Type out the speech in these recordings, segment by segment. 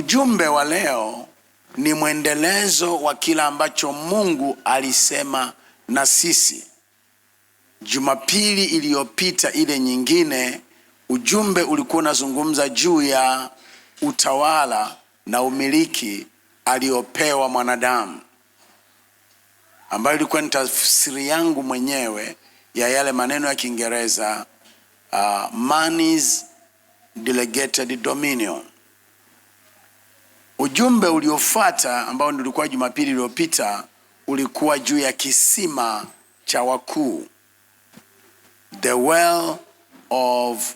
Ujumbe wa leo ni mwendelezo wa kila ambacho Mungu alisema na sisi. Jumapili iliyopita ile nyingine, ujumbe ulikuwa unazungumza juu ya utawala na umiliki aliopewa mwanadamu, ambayo ilikuwa ni tafsiri yangu mwenyewe ya yale maneno ya Kiingereza man's delegated dominion. Ujumbe uliofuata ambao ulikuwa Jumapili iliyopita ulikuwa juu ya kisima cha wakuu, the well of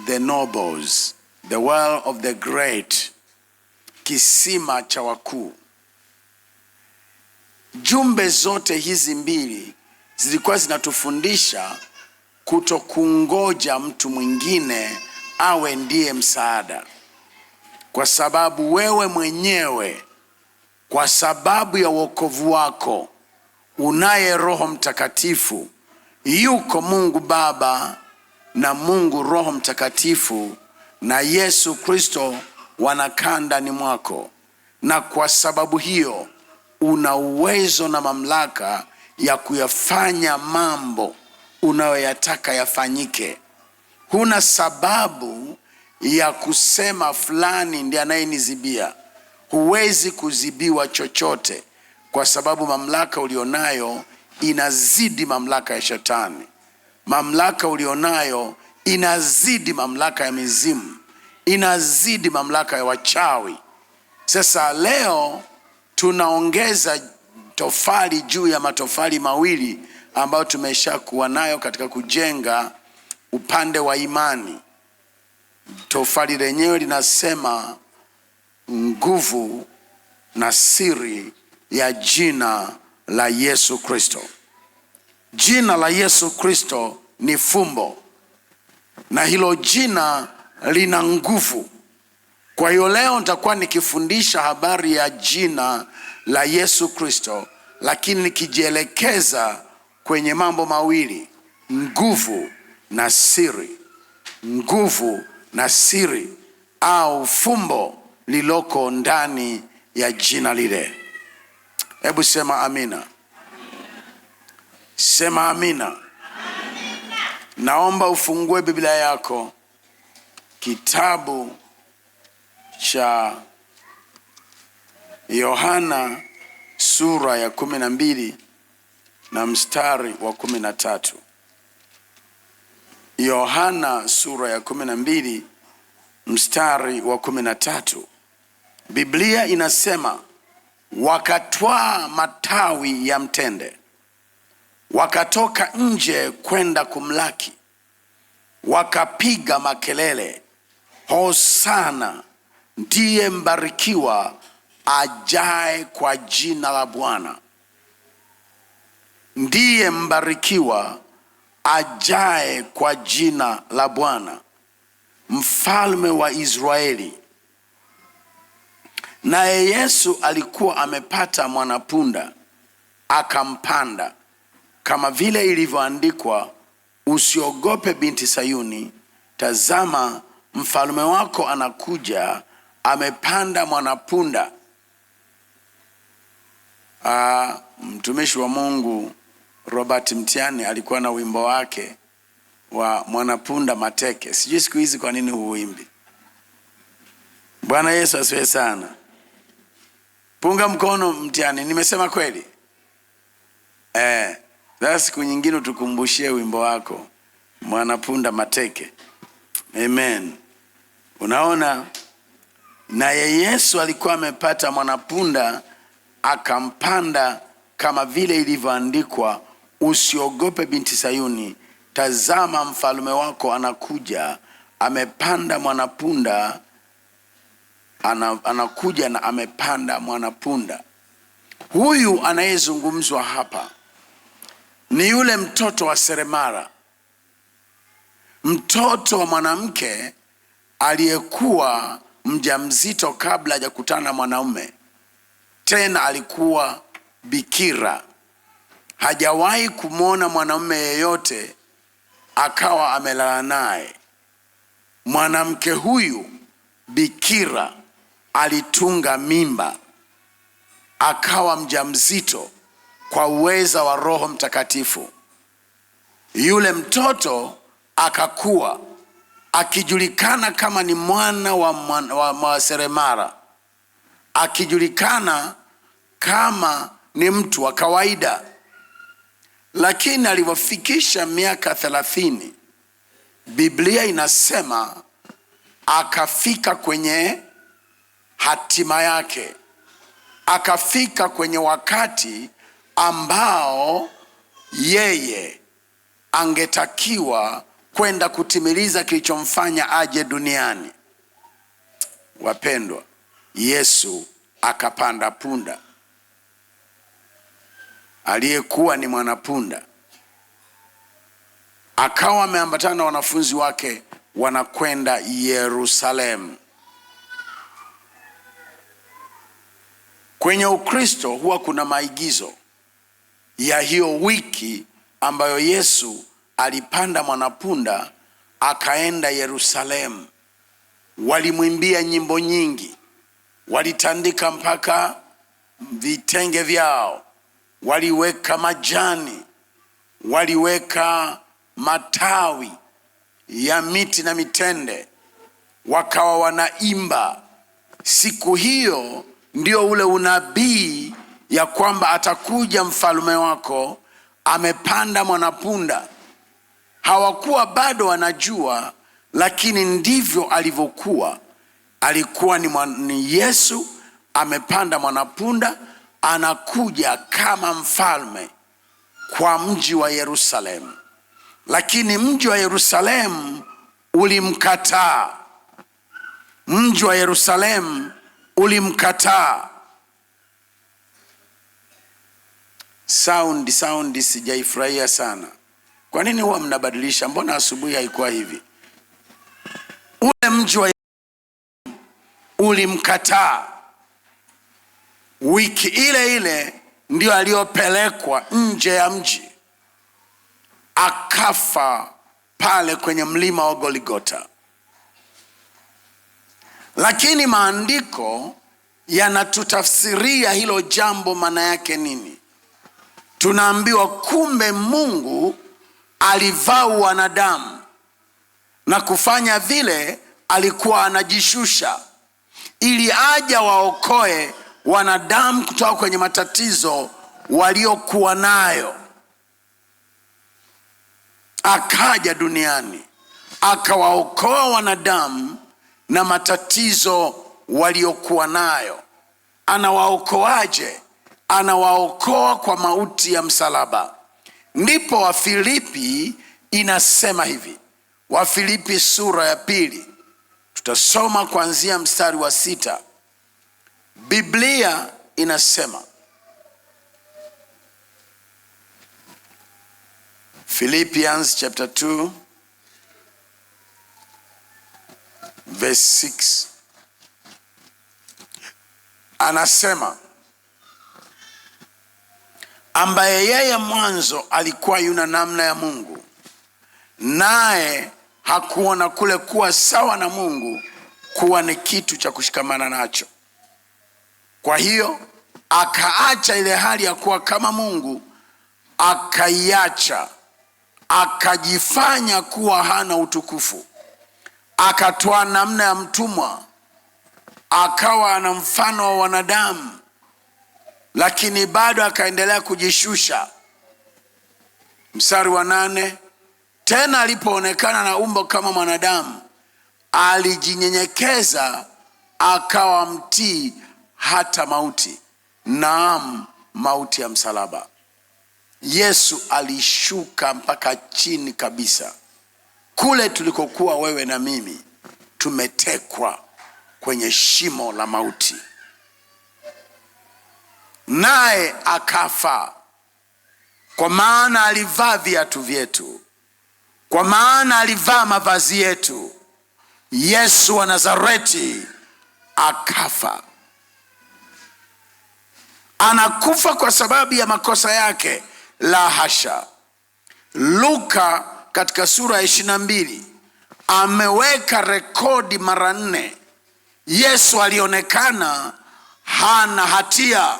the nobles, the well of the great, kisima cha wakuu. Jumbe zote hizi mbili zilikuwa zinatufundisha kutokungoja mtu mwingine awe ndiye msaada, kwa sababu wewe mwenyewe, kwa sababu ya wokovu wako, unaye Roho Mtakatifu. Yuko Mungu Baba na Mungu Roho Mtakatifu na Yesu Kristo wanakaa ndani mwako, na kwa sababu hiyo una uwezo na mamlaka ya kuyafanya mambo unayoyataka yafanyike. Huna sababu ya kusema fulani ndiye anayenizibia. Huwezi kuzibiwa chochote, kwa sababu mamlaka ulionayo inazidi mamlaka ya Shetani. Mamlaka ulionayo inazidi mamlaka ya mizimu, inazidi mamlaka ya wachawi. Sasa leo tunaongeza tofali juu ya matofali mawili ambayo tumeshakuwa nayo katika kujenga upande wa imani. Tofali lenyewe linasema nguvu na siri ya jina la Yesu Kristo. Jina la Yesu Kristo ni fumbo, na hilo jina lina nguvu. Kwa hiyo leo nitakuwa nikifundisha habari ya jina la Yesu Kristo, lakini nikijielekeza kwenye mambo mawili: nguvu na siri. Nguvu na siri, au fumbo liloko ndani ya jina lile. Hebu sema amina. Sema amina. Amina. Naomba ufungue Biblia yako kitabu cha Yohana sura ya 12 na mstari wa 13. Yohana sura ya 12 mstari wa 13. Biblia inasema, wakatwaa matawi ya mtende, wakatoka nje kwenda kumlaki, wakapiga makelele, Hosana, ndiye mbarikiwa ajaye kwa jina la Bwana. Ndiye mbarikiwa ajaye kwa jina la Bwana, mfalme wa Israeli. Naye Yesu alikuwa amepata mwanapunda, akampanda, kama vile ilivyoandikwa, usiogope binti Sayuni, tazama mfalme wako anakuja, amepanda mwanapunda. Mtumishi wa Mungu Robert Mtiani alikuwa na wimbo wake wa mwanapunda mateke. Sijui siku hizi kwa nini huimbi. Bwana Yesu asifiwe sana. Punga mkono Mtiani, nimesema kweli? Sasa siku nyingine tukumbushie wimbo wako mwanapunda mateke. Amen. Unaona, naye Yesu alikuwa amepata mwanapunda, akampanda, kama vile ilivyoandikwa, usiogope binti Sayuni, tazama mfalme wako anakuja, amepanda mwanapunda. Anakuja na amepanda mwanapunda. Huyu anayezungumzwa hapa ni yule mtoto wa seremala, mtoto wa mwanamke aliyekuwa mjamzito kabla hajakutana na mwanaume. Tena alikuwa bikira, hajawahi kumwona mwanaume yeyote akawa amelala naye. Mwanamke huyu bikira alitunga mimba, akawa mjamzito kwa uweza wa Roho Mtakatifu. Yule mtoto akakua akijulikana kama ni mwana wa seremala, akijulikana kama ni mtu wa kawaida. Lakini alipofikisha miaka 30, Biblia inasema akafika kwenye hatima yake, akafika kwenye wakati ambao yeye angetakiwa kwenda kutimiliza kilichomfanya aje duniani. Wapendwa, Yesu akapanda punda, aliyekuwa ni mwanapunda, akawa ameambatana na wanafunzi wake, wanakwenda Yerusalemu. Kwenye Ukristo huwa kuna maigizo ya hiyo wiki ambayo Yesu alipanda mwanapunda akaenda Yerusalemu. Walimwimbia nyimbo nyingi, walitandika mpaka vitenge vyao, waliweka majani, waliweka matawi ya miti na mitende, wakawa wanaimba. Siku hiyo ndio ule unabii ya kwamba atakuja mfalme wako, amepanda mwanapunda. Hawakuwa bado wanajua, lakini ndivyo alivyokuwa. Alikuwa ni Yesu amepanda mwanapunda, anakuja kama mfalme kwa mji wa Yerusalemu. Lakini mji wa Yerusalemu ulimkataa. Mji wa Yerusalemu ulimkataa. Sound sijaifurahia sana. Kwa nini huwa mnabadilisha? Mbona asubuhi haikuwa hivi? Ule mji wa ulimkataa. Wiki ile ile ndio aliyopelekwa nje ya mji, akafa pale kwenye mlima wa Golgotha. Lakini maandiko yanatutafsiria hilo jambo maana yake nini. Tunaambiwa kumbe Mungu alivaa wanadamu, na kufanya vile alikuwa anajishusha ili aje waokoe wanadamu kutoka kwenye matatizo waliokuwa nayo. Akaja duniani akawaokoa wanadamu na matatizo waliokuwa nayo. Anawaokoaje? Anawaokoa kwa mauti ya msalaba. Ndipo Wafilipi inasema hivi, Wafilipi sura ya 2, tutasoma kuanzia mstari wa 6. Biblia inasema, Philippians chapter 2 verse 6, anasema, ambaye yeye mwanzo alikuwa yuna namna ya Mungu, naye hakuona kule kuwa sawa na Mungu kuwa ni kitu cha kushikamana nacho. Kwa hiyo akaacha ile hali ya kuwa kama Mungu, akaiacha, akajifanya kuwa hana utukufu, akatoa namna ya mtumwa, akawa ana mfano wa wanadamu, lakini bado akaendelea kujishusha. Mstari wa 8, tena alipoonekana na umbo kama mwanadamu, alijinyenyekeza akawa mtii hata mauti, naam, mauti ya msalaba. Yesu alishuka mpaka chini kabisa, kule tulikokuwa wewe na mimi, tumetekwa kwenye shimo la mauti. Naye akafa, kwa maana alivaa viatu vyetu, kwa maana alivaa mavazi yetu. Yesu wa Nazareti akafa. Anakufa kwa sababu ya makosa yake? La hasha. Luka katika sura ya 22 ameweka rekodi mara 4 Yesu alionekana hana hatia.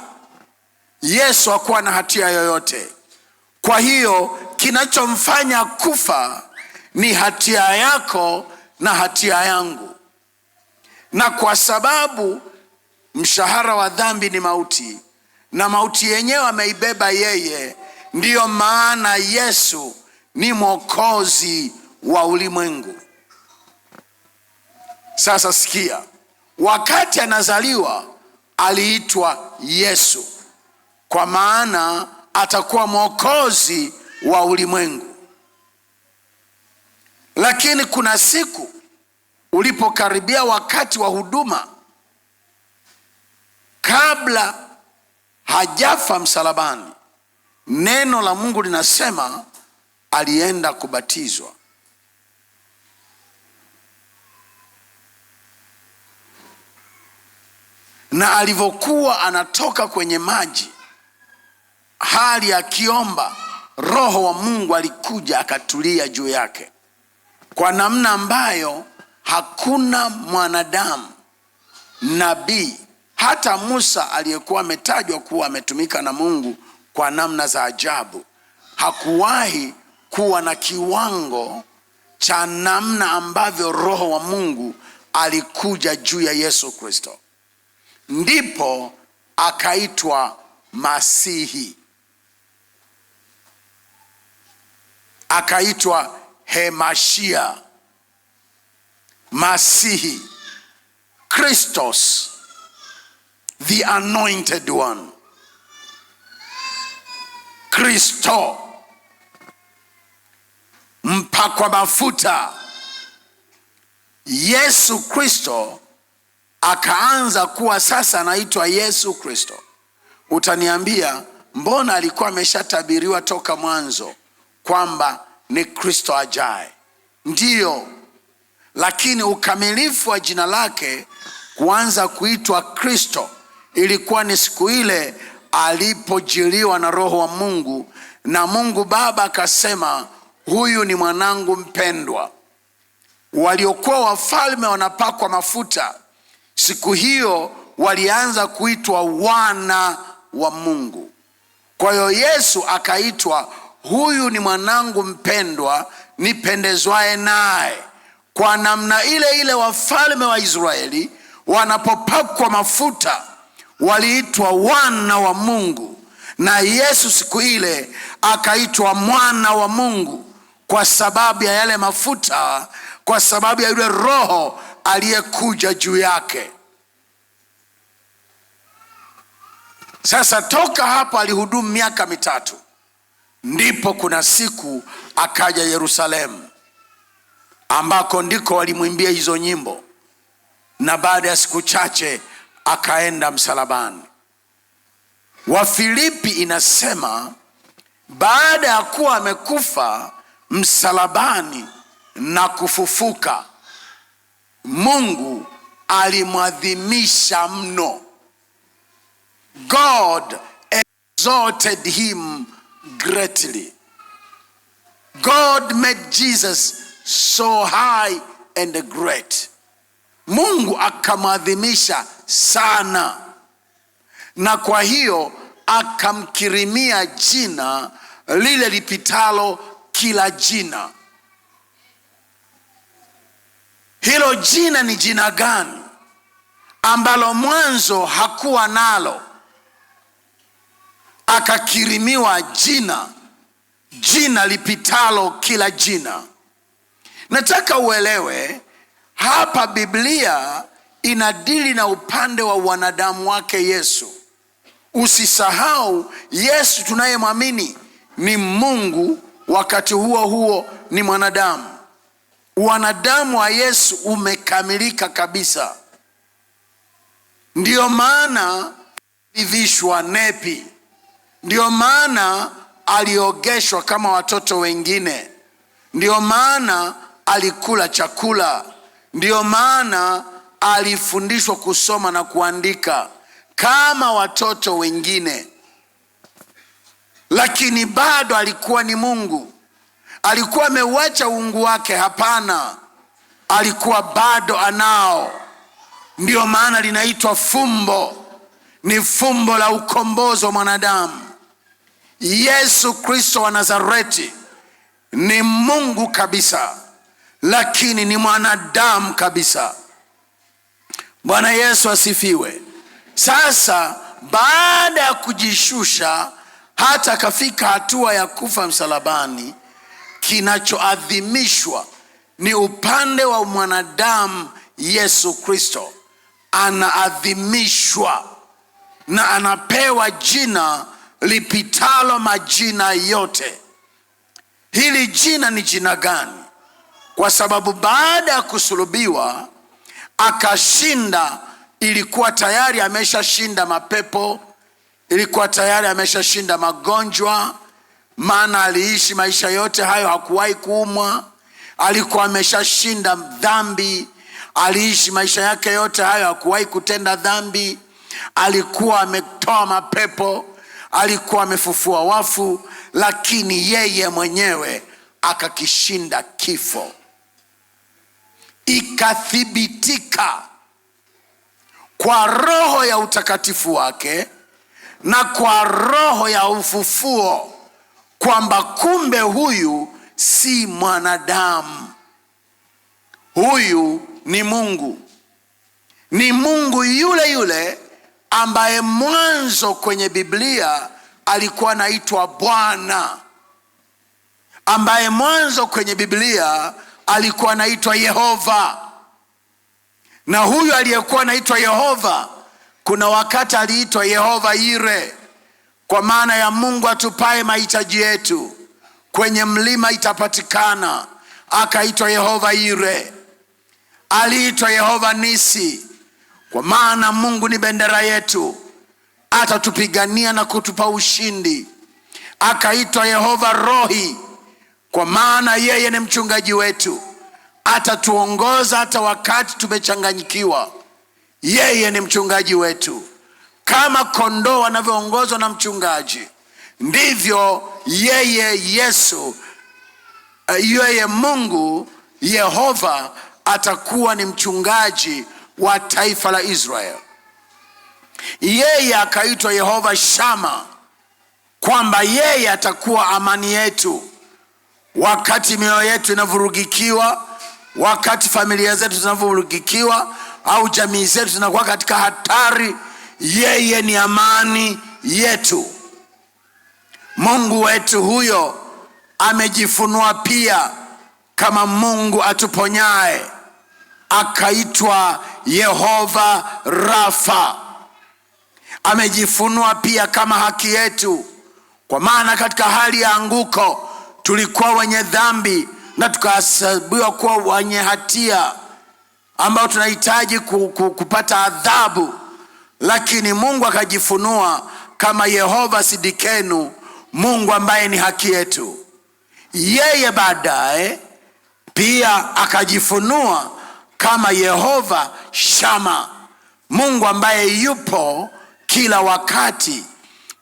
Yesu hakuwa na hatia yoyote. Kwa hiyo kinachomfanya kufa ni hatia yako na hatia yangu. Na kwa sababu mshahara wa dhambi ni mauti, na mauti yenyewe ameibeba yeye, ndiyo maana Yesu ni mwokozi wa ulimwengu. Sasa sikia, wakati anazaliwa aliitwa Yesu, kwa maana atakuwa mwokozi wa ulimwengu. Lakini kuna siku ulipokaribia wakati wa huduma, kabla hajafa msalabani, neno la Mungu linasema alienda kubatizwa. Na alivyokuwa anatoka kwenye maji, hali akiomba, Roho wa Mungu alikuja akatulia juu yake kwa namna ambayo hakuna mwanadamu, nabii, hata Musa aliyekuwa ametajwa kuwa ametumika na Mungu kwa namna za ajabu, hakuwahi kuwa na kiwango cha namna ambavyo Roho wa Mungu alikuja juu ya Yesu Kristo. Ndipo akaitwa Masihi, akaitwa Hemashia, Masihi, Christos, the anointed one, Kristo, mpakwa mafuta. Yesu Kristo akaanza kuwa sasa anaitwa Yesu Kristo. Utaniambia, mbona alikuwa ameshatabiriwa toka mwanzo kwamba ni Kristo ajaye? Ndiyo, lakini ukamilifu wa jina lake kuanza kuitwa Kristo ilikuwa ni siku ile alipojiliwa na Roho wa Mungu, na Mungu Baba akasema, huyu ni mwanangu mpendwa. Waliokuwa wafalme wanapakwa mafuta, siku hiyo walianza kuitwa wana wa Mungu. Kwa hiyo Yesu akaitwa, huyu ni mwanangu mpendwa nipendezwaye naye. Kwa namna ile ile wafalme wa Israeli wanapopakwa mafuta waliitwa wana wa Mungu, na Yesu siku ile akaitwa mwana wa Mungu kwa sababu ya yale mafuta, kwa sababu ya yule Roho aliyekuja juu yake. Sasa toka hapo alihudumu miaka 3. Ndipo kuna siku akaja Yerusalemu, ambako ndiko walimwimbia hizo nyimbo, na baada ya siku chache akaenda msalabani. Wafilipi inasema baada ya kuwa amekufa msalabani na kufufuka, Mungu alimwadhimisha mno. God exalted him greatly. God made Jesus so high and great. Mungu akamwadhimisha sana, na kwa hiyo akamkirimia jina lile lipitalo kila jina. Hilo jina ni jina gani? Ambalo mwanzo hakuwa nalo, akakirimiwa jina lipitalo kila jina. Nataka uelewe hapa Biblia inadili na upande wa wanadamu wake Yesu. Usisahau Yesu tunayemwamini ni Mungu, wakati huo huo ni mwanadamu. Wanadamu wa Yesu umekamilika kabisa. Ndiyo maana alivishwa nepi, ndiyo maana aliogeshwa kama watoto wengine, ndiyo maana alikula chakula, ndiyo maana alifundishwa kusoma na kuandika kama watoto wengine. Lakini bado alikuwa ni Mungu. Alikuwa ameuacha uungu wake? Hapana, alikuwa bado anao. Ndio maana linaitwa fumbo. Ni fumbo la ukombozi wa mwanadamu. Yesu Kristo wa Nazareti ni Mungu kabisa, lakini ni mwanadamu kabisa. Bwana Yesu asifiwe. Sasa baada ya kujishusha hata akafika hatua ya kufa msalabani, kinachoadhimishwa ni upande wa mwanadamu. Yesu Kristo anaadhimishwa na anapewa jina lipitalo majina yote. Hili jina ni jina gani? Kwa sababu baada ya kusulubiwa akashinda. Ilikuwa tayari ameshashinda mapepo, ilikuwa tayari ameshashinda magonjwa, maana aliishi maisha yote hayo hakuwahi kuumwa. Alikuwa ameshashinda dhambi, aliishi maisha yake yote hayo hakuwahi kutenda dhambi. Alikuwa ametoa mapepo, alikuwa amefufua wafu, lakini yeye mwenyewe akakishinda kifo. Ikathibitika kwa roho ya utakatifu wake na kwa roho ya ufufuo kwamba kumbe huyu si mwanadamu, huyu ni Mungu. Ni Mungu yule yule ambaye mwanzo kwenye Biblia alikuwa anaitwa Bwana, ambaye mwanzo kwenye Biblia alikuwa anaitwa Yehova. Na huyu aliyekuwa anaitwa Yehova, kuna wakati aliitwa Yehova Ire, kwa maana ya Mungu atupae mahitaji yetu. Kwenye mlima itapatikana, akaitwa Yehova Ire. Aliitwa Yehova Nisi, kwa maana Mungu ni bendera yetu, atatupigania na kutupa ushindi. Akaitwa Yehova Rohi, kwa maana yeye ni mchungaji wetu, atatuongoza hata wakati tumechanganyikiwa. Yeye ni mchungaji wetu. Kama kondoo wanavyoongozwa na mchungaji, ndivyo yeye Mungu Yehova atakuwa ni mchungaji wa taifa la Israeli. Yeye akaitwa Yehova Shama, kwamba yeye atakuwa amani yetu wakati mioyo yetu inavurugikiwa, wakati familia zetu zinavurugikiwa, au jamii zetu zinakuwa katika hatari. Yeye ni amani yetu. Mungu wetu huyo amejifunua pia kama Mungu atuponyaye, akaitwa Yehova Rafa. Amejifunua pia kama haki yetu, kwa maana katika hali ya anguko tulikuwa wenye dhambi na tukahesabiwa kuwa wenye hatia, ambao tunahitaji kupata adhabu, lakini Mungu akajifunua kama Yehova Sidikenu, Mungu ambaye ni haki yetu. Yeye baadaye pia akajifunua kama Yehova Shama, Mungu ambaye yupo kila wakati.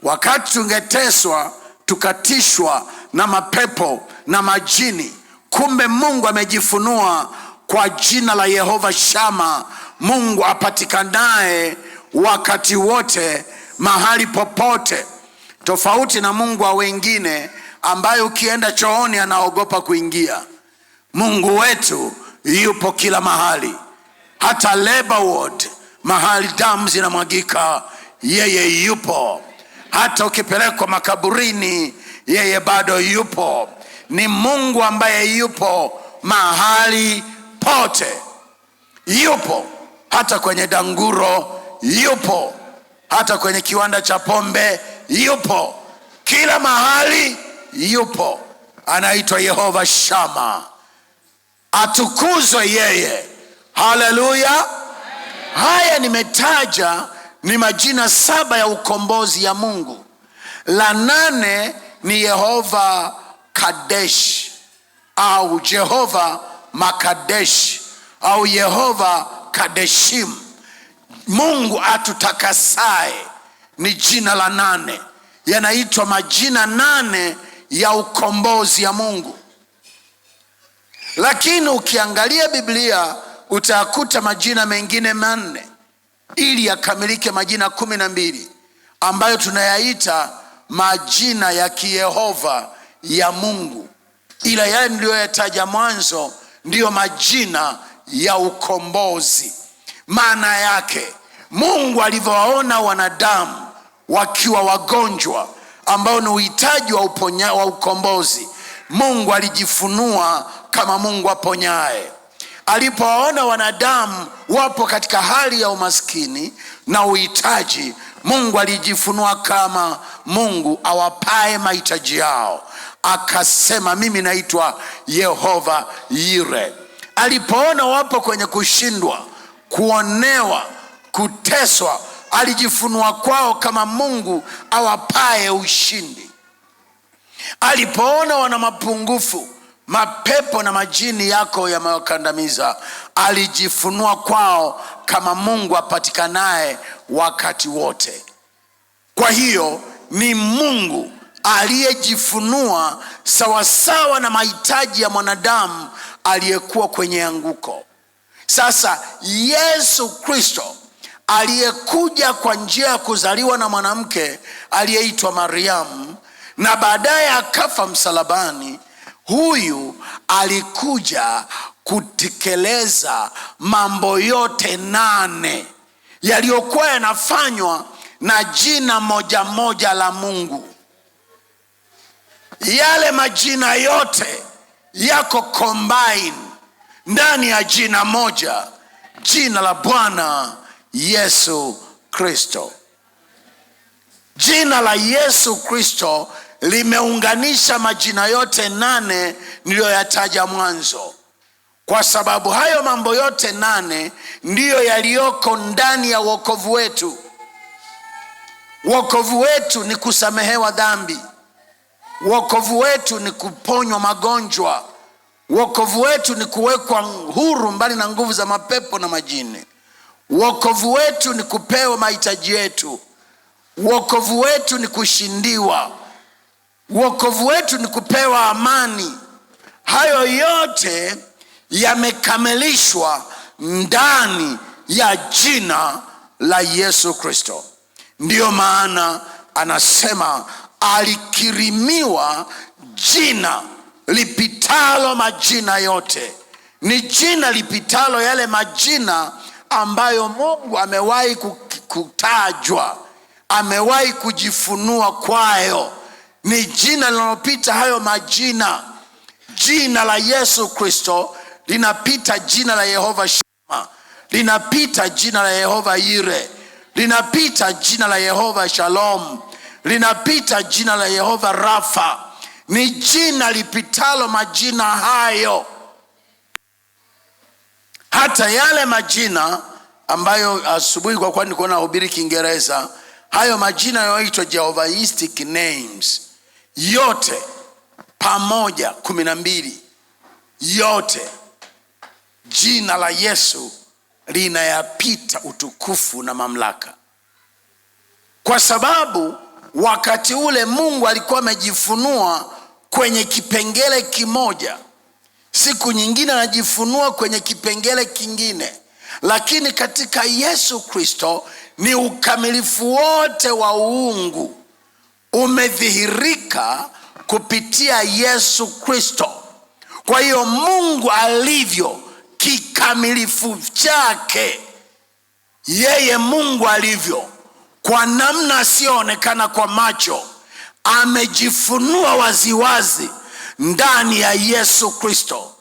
Wakati tungeteswa, tukatishwa na mapepo na majini, kumbe Mungu amejifunua kwa jina la Yehova Shama, Mungu apatikanaye wakati wote, mahali popote. Tofauti na Mungu wa wengine ambaye ukienda chooni anaogopa kuingia. Mungu wetu yupo kila mahali, hata labor ward, mahali damu zinamwagika, yeye yupo. Hata ukipelekwa makaburini, yeye bado yupo. Ni Mungu ambaye yupo mahali pote. Yupo hata kwenye danguro, yupo hata kwenye kiwanda cha pombe, yupo kila mahali, yupo. Anaitwa Yehova Shama. Atukuzwe yeye. Haleluya. Haya nimetaja ni majina 7 ya ukombozi ya Mungu. La 8 ni Yehova Kadesh au Jehova Makadesh au Yehova Kadeshim. Mungu atutakasaye ni jina la 8. Yanaitwa majina 8 ya ukombozi ya Mungu. Lakini ukiangalia Biblia utakuta majina mengine 4 ili yakamilike majina 12 ambayo tunayaita majina ya Kiyehova ya Mungu, ila yale niliyoyataja mwanzo ndiyo majina ya ukombozi. Maana yake Mungu alivyowaona wanadamu wakiwa wagonjwa ambao ni uhitaji wa ukombozi, Mungu alijifunua kama Mungu aponyaye. Alipowaona wanadamu wapo katika hali ya umaskini na uhitaji, Mungu alijifunua kama Mungu awapae mahitaji yao. Akasema, mimi naitwa Yehova Yire. Alipoona wapo kwenye kushindwa, kuonewa, kuteswa, alijifunua kwao kama Mungu awapae ushindi. Alipoona wana mapungufu, mapepo na majini yako yamewakandamiza, alijifunua kwao kama Mungu apatikanaye wakati wote. Kwa hiyo ni Mungu aliyejifunua sawasawa na mahitaji ya mwanadamu aliyekuwa kwenye anguko. Sasa Yesu Kristo aliyekuja kwa njia ya kuzaliwa na mwanamke aliyeitwa Mariamu na baadaye akafa msalabani, huyu alikuja kutekeleza mambo yote 8 yaliyokuwa yanafanywa na jina moja moja la Mungu. Yale majina yote yako combine ndani ya jina moja, jina la Bwana Yesu Kristo. Jina la Yesu Kristo limeunganisha majina yote 8 niliyoyataja mwanzo, kwa sababu hayo mambo yote 8 ndiyo yaliyoko ndani ya wokovu wetu. Wokovu wetu ni kusamehewa dhambi. Wokovu wetu ni kuponywa magonjwa. Wokovu wetu ni kuwekwa huru mbali na nguvu za mapepo na majini. Wokovu wetu ni kupewa mahitaji yetu. Wokovu wetu ni kushindiwa. Wokovu wetu ni kupewa amani. Hayo yote yamekamilishwa ndani ya jina la Yesu Kristo. Ndiyo maana anasema alikirimiwa jina lipitalo majina yote. Ni jina lipitalo yale majina ambayo Mungu amewahi kutajwa, amewahi kujifunua kwayo. Ni jina linalopita hayo majina. Jina la Yesu Kristo linapita jina la Yehova Shama, linapita jina la Yehova Yire, linapita jina la Yehova Shalom, linapita jina la Yehova Rafa. Ni jina lipitalo majina hayo. Hata yale majina ambayo asubuhi kwa kwani nilikuwa nahubiri Kiingereza, hayo majina yanayoitwa Jehovahistic names yote pamoja 12, yote jina la Yesu linayapita utukufu na mamlaka, kwa sababu wakati ule Mungu alikuwa amejifunua kwenye kipengele kimoja, siku nyingine anajifunua kwenye kipengele kingine, lakini katika Yesu Kristo ni ukamilifu wote wa uungu umedhihirika kupitia Yesu Kristo. Kwa hiyo Mungu alivyo kikamilifu chake, yeye Mungu alivyo kwa namna asiyoonekana kwa macho, amejifunua waziwazi ndani ya Yesu Kristo.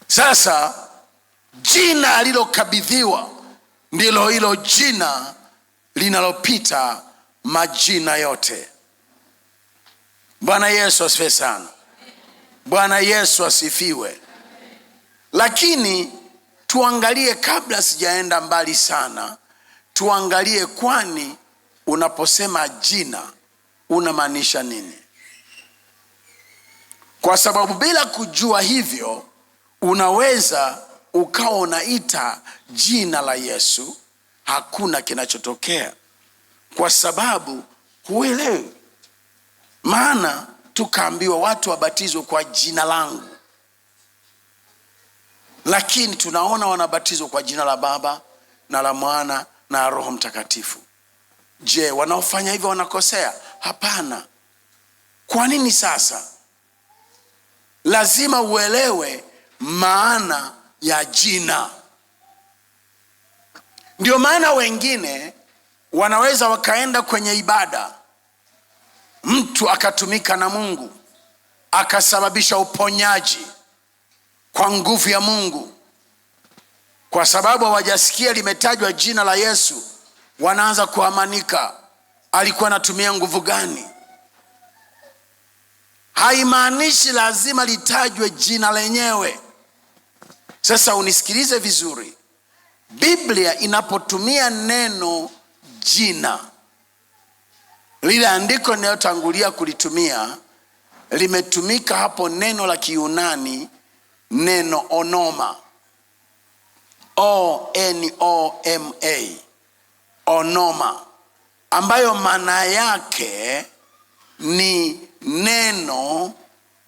Sasa jina alilokabidhiwa ndilo hilo jina linalopita majina yote. Bwana Yesu asifiwe sana. Bwana Yesu asifiwe. Lakini tuangalie, kabla sijaenda mbali sana, tuangalie kwani unaposema jina unamaanisha nini? Kwa sababu bila kujua hivyo unaweza ukawa unaita jina la Yesu, hakuna kinachotokea kwa sababu huelewi. Maana tukaambiwa watu wabatizwe kwa jina langu. lakini tunaona wanabatizwa kwa jina la Baba na la Mwana na Roho Mtakatifu. Je, wanaofanya hivyo wanakosea? Hapana. Kwa nini sasa? Lazima uelewe maana ya jina. Ndio maana wengine wanaweza wakaenda kwenye ibada, mtu akatumika na Mungu akasababisha uponyaji kwa nguvu ya Mungu, kwa sababu hawajasikia limetajwa jina la Yesu, wanaanza kuamanika alikuwa anatumia nguvu gani. Haimaanishi lazima litajwe jina lenyewe. Sasa unisikilize vizuri, Biblia inapotumia neno jina, lile andiko ninayotangulia kulitumia limetumika hapo neno la Kiyunani, neno onoma, O-N-O-M-A, onoma, ambayo maana yake ni neno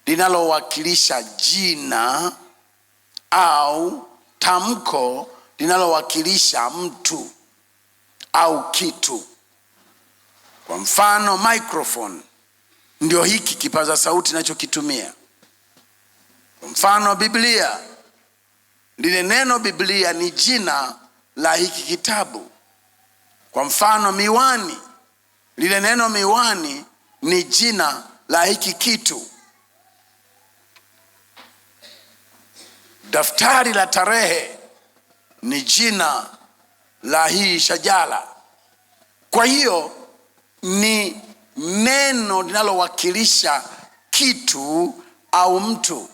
linalowakilisha jina au tamko linalowakilisha mtu au kitu. Kwa mfano microphone ndio hiki kipaza sauti ninachokitumia. Kwa mfano Biblia, lile neno Biblia ni jina la hiki kitabu. Kwa mfano miwani, lile neno miwani ni jina la hiki kitu. Daftari la tarehe ni jina la hii shajara. Kwa hiyo ni neno linalowakilisha kitu au mtu.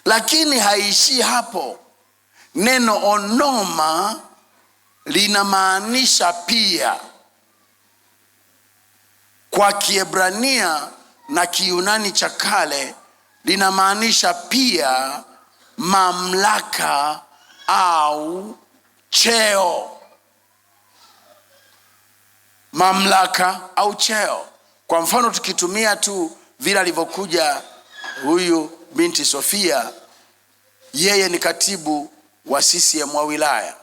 Lakini haishii hapo. Neno onoma linamaanisha pia, kwa Kiebrania na Kiyunani cha kale, linamaanisha pia mamlaka au cheo. Mamlaka au cheo. Kwa mfano tukitumia tu vile alivyokuja huyu binti Sofia, yeye ni katibu wa CCM wa wilaya,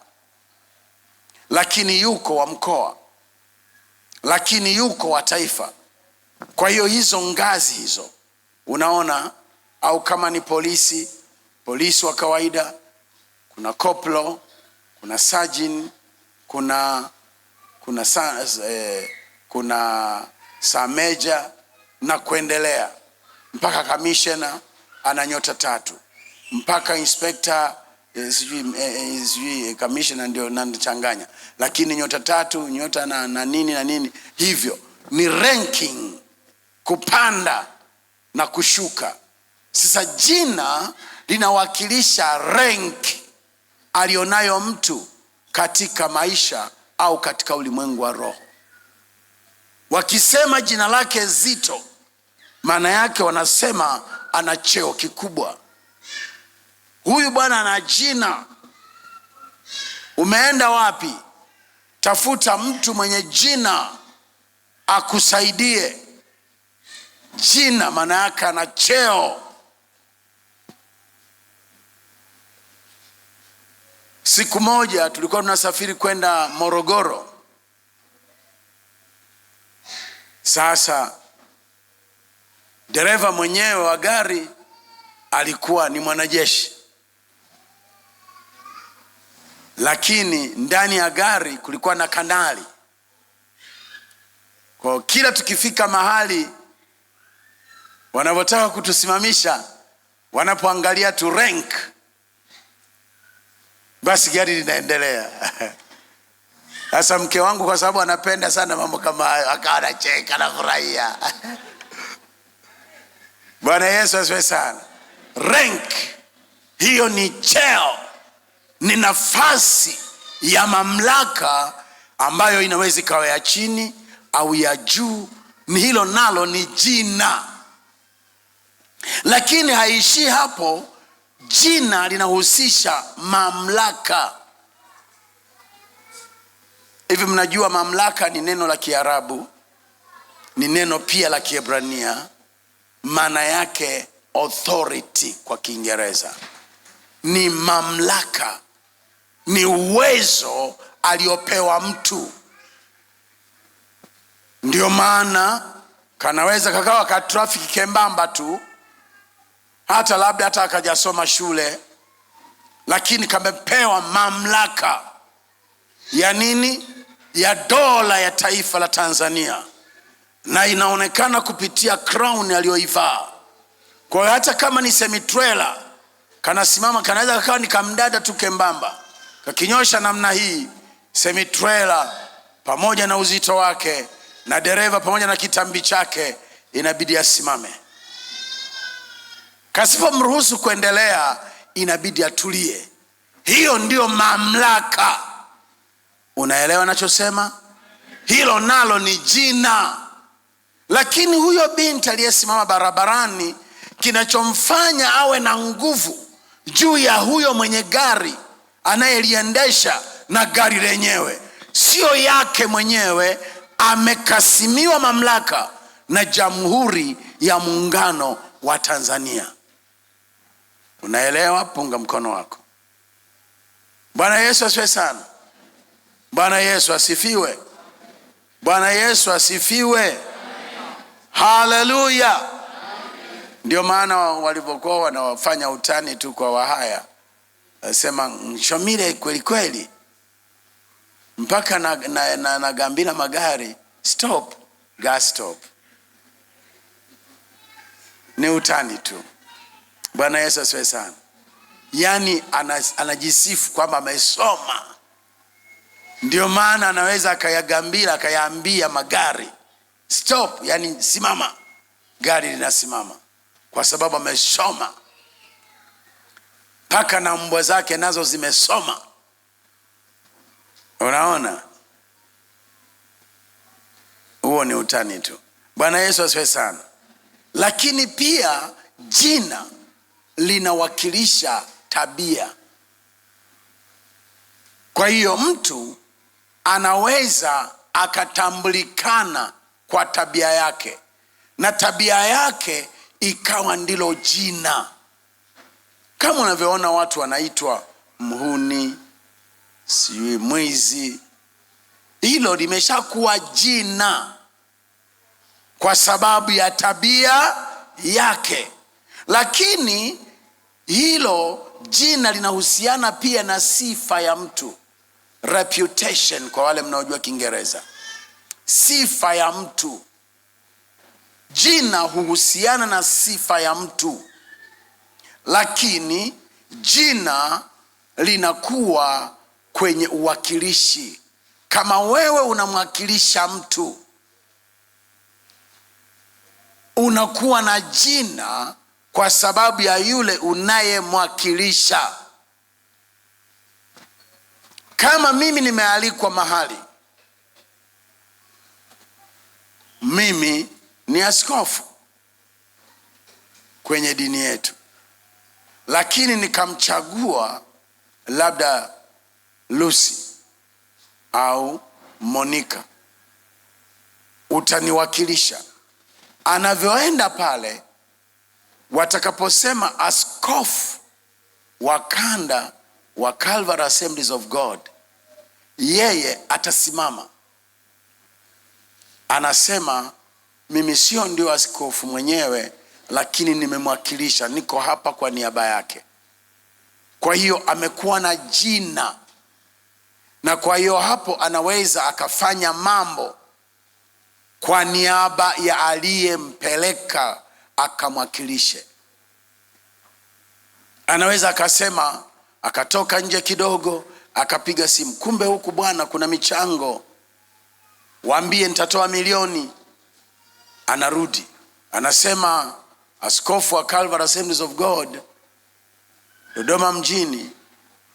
lakini yuko wa mkoa, lakini yuko wa taifa. Kwa hiyo hizo ngazi hizo unaona, au kama ni polisi wa kawaida, kuna koplo, kuna sergeant, kuna sameja na kuendelea, mpaka commissioner ana nyota 3, mpaka inspector sijui commissioner ndio nanachanganya, lakini nyota 3, nyota na nini na nini. Hivyo ni ranking, kupanda na kushuka. Sasa jina linawakilisha rank alionayo mtu katika maisha au katika ulimwengu wa roho. Wakisema jina lake Zito, maana yake wanasema ana cheo kikubwa. Huyu bwana ana jina. Umeenda wapi? Tafuta mtu mwenye jina akusaidie. Jina maana yake ana cheo. Siku moja tulikuwa tunasafiri kwenda Morogoro. Sasa dereva mwenyewe wa gari alikuwa ni mwanajeshi, lakini ndani ya gari kulikuwa na kanali. Kwa kila tukifika mahali wanapotaka kutusimamisha, wanapoangalia tu rank, basi gari linaendelea. Sasa mke wangu kwa sababu anapenda sana mambo kama hayo, akawa anacheka na furahia. Bwana Yesu asifiwe sana. Rank hiyo ni cheo, ni nafasi ya mamlaka ambayo inaweza ikawa ya chini au ya juu. Ni hilo nalo ni jina. Lakini haishii hapo. Jina linahusisha mamlaka. Hivi mnajua mamlaka ni neno la Kiarabu, ni neno pia la Kiebrania, maana yake authority kwa Kiingereza. ni mamlaka, ni uwezo aliopewa mtu. Ndio maana kanaweza kakawa ka trafiki kembamba tu, hata labda hata akajasoma shule, lakini kamepewa mamlaka ya nini? Ya dola ya taifa la Tanzania, na inaonekana kupitia crown aliyoivaa. Kwa hiyo hata kama ni semi-trailer kanasimama, kanaweza kakawa ni kamdada tu kembamba, kakinyosha namna hii, semi-trailer pamoja na uzito wake na dereva pamoja na kitambi chake inabidi asimame. Kasipomruhusu kuendelea inabidi atulie. Hiyo ndio mamlaka. Unaelewa nachosema? Hilo nalo ni jina. Lakini huyo binti aliyesimama barabarani, kinachomfanya awe na nguvu juu ya huyo mwenye gari anayeliendesha na gari lenyewe sio yake mwenyewe, amekasimiwa mamlaka na Jamhuri ya Muungano wa Tanzania. Unaelewa? Punga mkono wako. Bwana Yesu asifiwe sana. Bwana Yesu asifiwe. Bwana Yesu asifiwe. Haleluya. Ndio maana walipokuwa wanafanya utani tu kwa Wahaya, wasema Nshomile kweli kweli, mpaka na gambina magari stop, gas stop. Ni utani tu. Bwana Yesu asifiwe sana. Yani anajisifu kwamba amesoma, ndio maana anaweza akayagambila akayaambia magari stop, yani simama, gari linasimama kwa sababu amesoma. Paka na mbwa zake nazo zimesoma. Unaona? Huo ni utani tu. Bwana Yesu asifiwe sana. Lakini pia jina linawakilisha tabia. Kwa hiyo mtu anaweza akatambulikana kwa tabia yake, na tabia yake ikawa ndilo jina. Kama unavyoona watu wanaitwa mhuni, sijui mwizi, hilo limeshakuwa jina kwa sababu ya tabia yake. Lakini hilo jina linahusiana pia na sifa ya mtu, reputation kwa wale mnaojua Kiingereza. Sifa ya mtu. Jina huhusiana na sifa ya mtu, lakini jina linakuwa kwenye uwakilishi. Kama wewe unamwakilisha mtu, unakuwa na jina kwa sababu ya yule unayemwakilisha. Kama mimi nimealikwa mahali, mimi ni askofu kwenye dini yetu, lakini nikamchagua labda Lucy au Monica, utaniwakilisha. Anavyoenda pale, watakaposema askofu wa kanda wa Calvary Assemblies of God, yeye atasimama anasema, mimi sio ndio askofu mwenyewe, lakini nimemwakilisha, niko hapa kwa niaba yake. Kwa hiyo amekuwa na jina, na kwa hiyo hapo anaweza akafanya mambo kwa niaba ya aliyempeleka akamwakilishe. Anaweza akasema, akatoka nje kidogo, akapiga simu, kumbe huku bwana kuna michango, waambie nitatoa milioni. Anarudi anasema, askofu wa Calvary Assemblies of God Dodoma mjini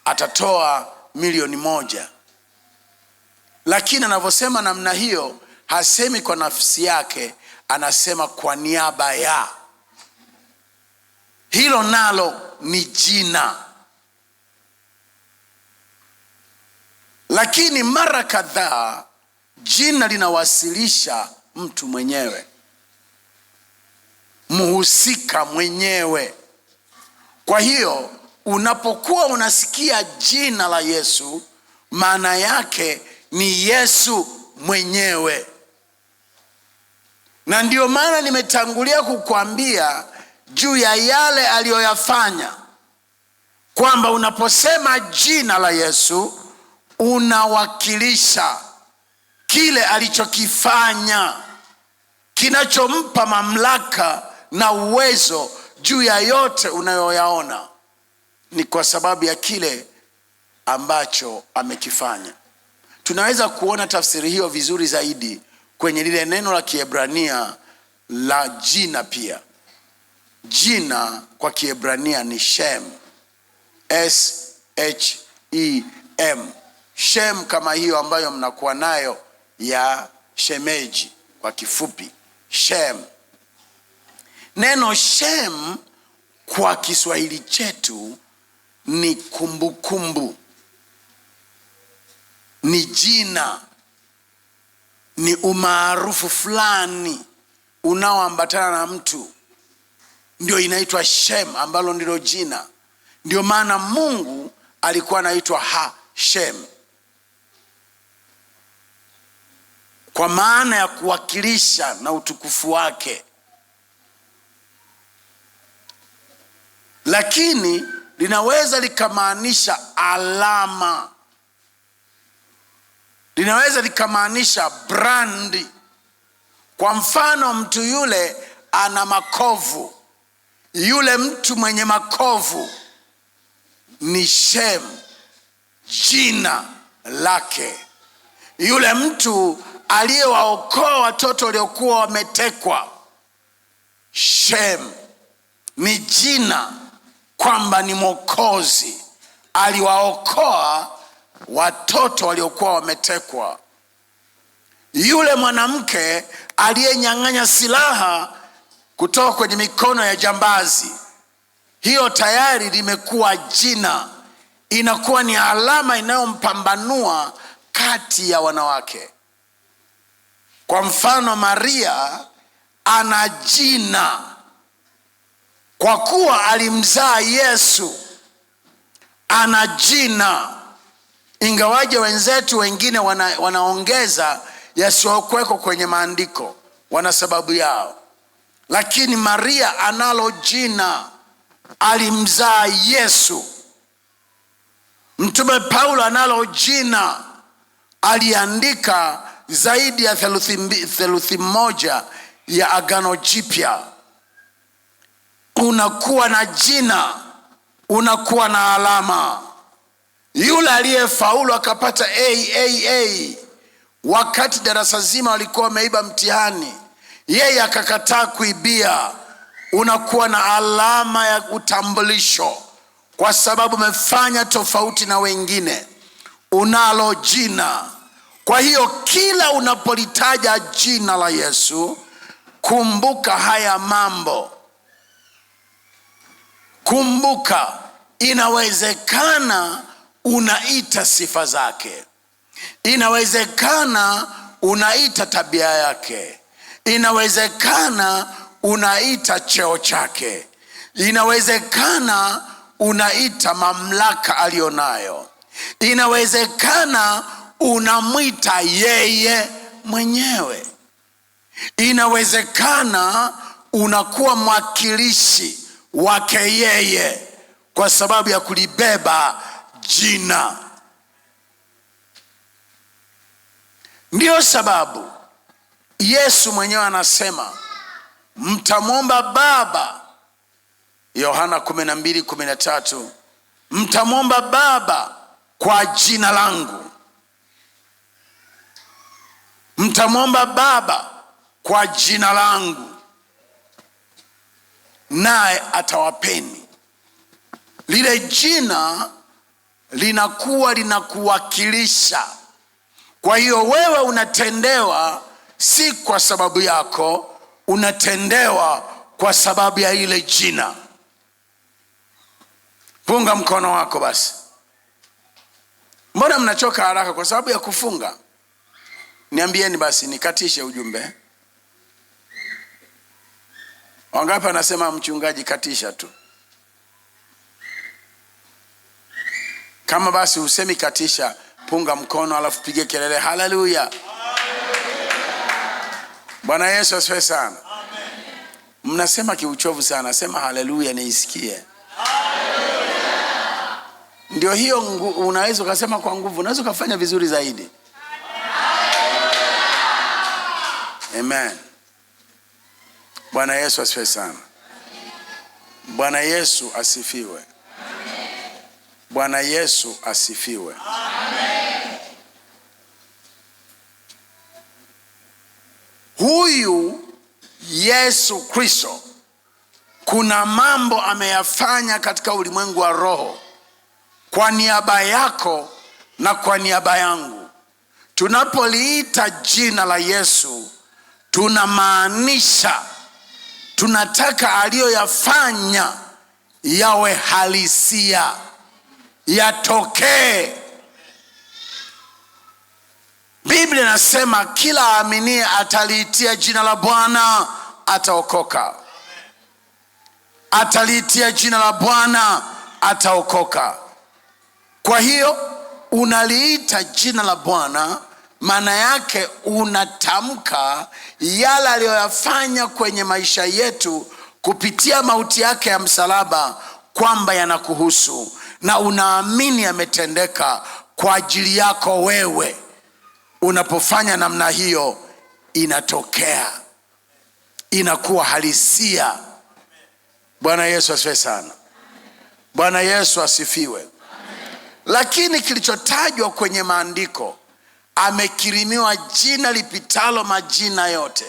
atatoa milioni 1. Lakini anavyosema namna hiyo, hasemi kwa nafsi yake, anasema kwa niaba ya. Hilo nalo ni jina. Lakini mara kadhaa jina linawasilisha mtu mwenyewe, mhusika mwenyewe. Kwa hiyo unapokuwa unasikia jina la Yesu, maana yake ni Yesu mwenyewe. Na ndio maana nimetangulia kukuambia juu ya yale aliyoyafanya, kwamba unaposema jina la Yesu unawakilisha kile alichokifanya, kinachompa mamlaka na uwezo juu ya yote unayoyaona. Ni kwa sababu ya kile ambacho amekifanya. Tunaweza kuona tafsiri hiyo vizuri zaidi kwenye lile neno la Kiebrania la jina pia. Jina kwa Kiebrania ni Shem, S-H-E-M. Shem kama hiyo ambayo mnakuwa nayo ya shemeji kwa kifupi, Shem. Neno Shem kwa Kiswahili chetu ni kumbukumbu, ni jina, ni umaarufu fulani unaoambatana na mtu, ndio inaitwa Shem, ambalo ndilo jina. Ndio maana Mungu alikuwa anaitwa Ha-Shem, kwa maana ya kuwakilisha na utukufu wake. Lakini linaweza likamaanisha alama, linaweza likamaanisha brandi. Kwa mfano, mtu yule ana makovu, yule mtu mwenye makovu ni Shem, jina lake. Yule mtu aliyewaokoa watoto waliokuwa wametekwa, Shem, ni jina kwamba ni Mwokozi, aliwaokoa watoto waliokuwa wametekwa. Yule mwanamke aliyenyang'anya silaha kutoka kwenye mikono ya jambazi, hiyo tayari limekuwa jina, inakuwa ni alama inayompambanua kati ya wanawake. Kwa mfano, Maria ana jina kwa kuwa alimzaa Yesu, ana jina. Ingawaje wenzetu wengine wanaongeza yasiyokuweko kwenye maandiko, wana sababu yao, lakini Maria analo jina, alimzaa Yesu. Mtume Paulo analo jina, aliandika zaidi ya theluthi moja ya Agano Jipya. Unakuwa na jina, unakuwa na alama. Yule aliyefaulu akapata A wakati darasa zima walikuwa wameiba mtihani, yeye akakataa kuibia, unakuwa na alama ya utambulisho, kwa sababu umefanya tofauti na wengine, unalo jina. Kwa hiyo kila unapolitaja jina la Yesu, kumbuka haya mambo. Kumbuka, inawezekana unaita sifa zake, inawezekana unaita tabia yake, inawezekana unaita cheo chake, inawezekana unaita mamlaka alionayo, inawezekana unamwita yeye mwenyewe, inawezekana unakuwa mwakilishi wake yeye kwa sababu ya kulibeba jina. Ndiyo sababu Yesu mwenyewe anasema mtamwomba Baba, Yohana 12:13, mtamwomba Baba kwa jina langu, mtamwomba Baba kwa jina langu, naye atawapeni. Lile jina linakuwa linakuwakilisha. Kwa hiyo wewe unatendewa si kwa sababu yako, unatendewa kwa sababu ya ile jina. Punga mkono wako basi. Mbona mnachoka haraka kwa sababu ya kufunga? Niambieni basi nikatishe ujumbe. Wangapi anasema mchungaji katisha tu? Kama basi usemi katisha, punga mkono alafu pige kelele haleluya. Bwana Yesu asifiwe sana. Mnasema kiuchovu sana, sema haleluya niisikie. Ndio hiyo unaweza ukasema kwa nguvu, unaweza ukafanya vizuri zaidi. Amen. Bwana Yesu asifiwe sana. Bwana Yesu asifiwe. Bwana Yesu asifiwe. Huyu Yesu Kristo kuna mambo ameyafanya katika ulimwengu wa roho kwa niaba yako na kwa niaba yangu. Tunapoliita jina la Yesu, tunamaanisha tunataka aliyoyafanya yawe halisia, yatokee. Biblia inasema kila aaminie ataliitia jina la Bwana ataokoka. Ataliitia jina la Bwana ataokoka. Kwa hiyo unaliita jina la Bwana, maana yake unatamka yale aliyoyafanya kwenye maisha yetu kupitia mauti yake ya msalaba kwamba yanakuhusu, na unaamini yametendeka kwa ajili yako wewe. Unapofanya namna hiyo, inatokea, inakuwa halisia. Bwana Yesu asifiwe sana. Bwana Yesu asifiwe. Lakini kilichotajwa kwenye maandiko, amekirimiwa jina lipitalo majina yote,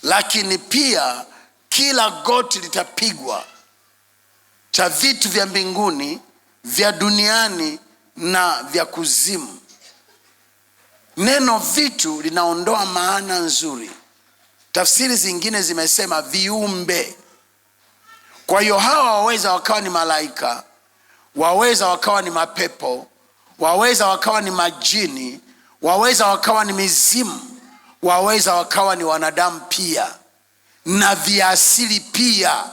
lakini pia kila goti litapigwa, cha vitu vya mbinguni, vya duniani na vya kuzimu. Neno vitu linaondoa maana nzuri. Tafsiri zingine zimesema viumbe. Kwa hiyo hawa waweza wakawa ni malaika, waweza wakawa ni mapepo, waweza wakawa ni majini, waweza wakawa ni mizimu, waweza wakawa ni wanadamu pia, na viasili pia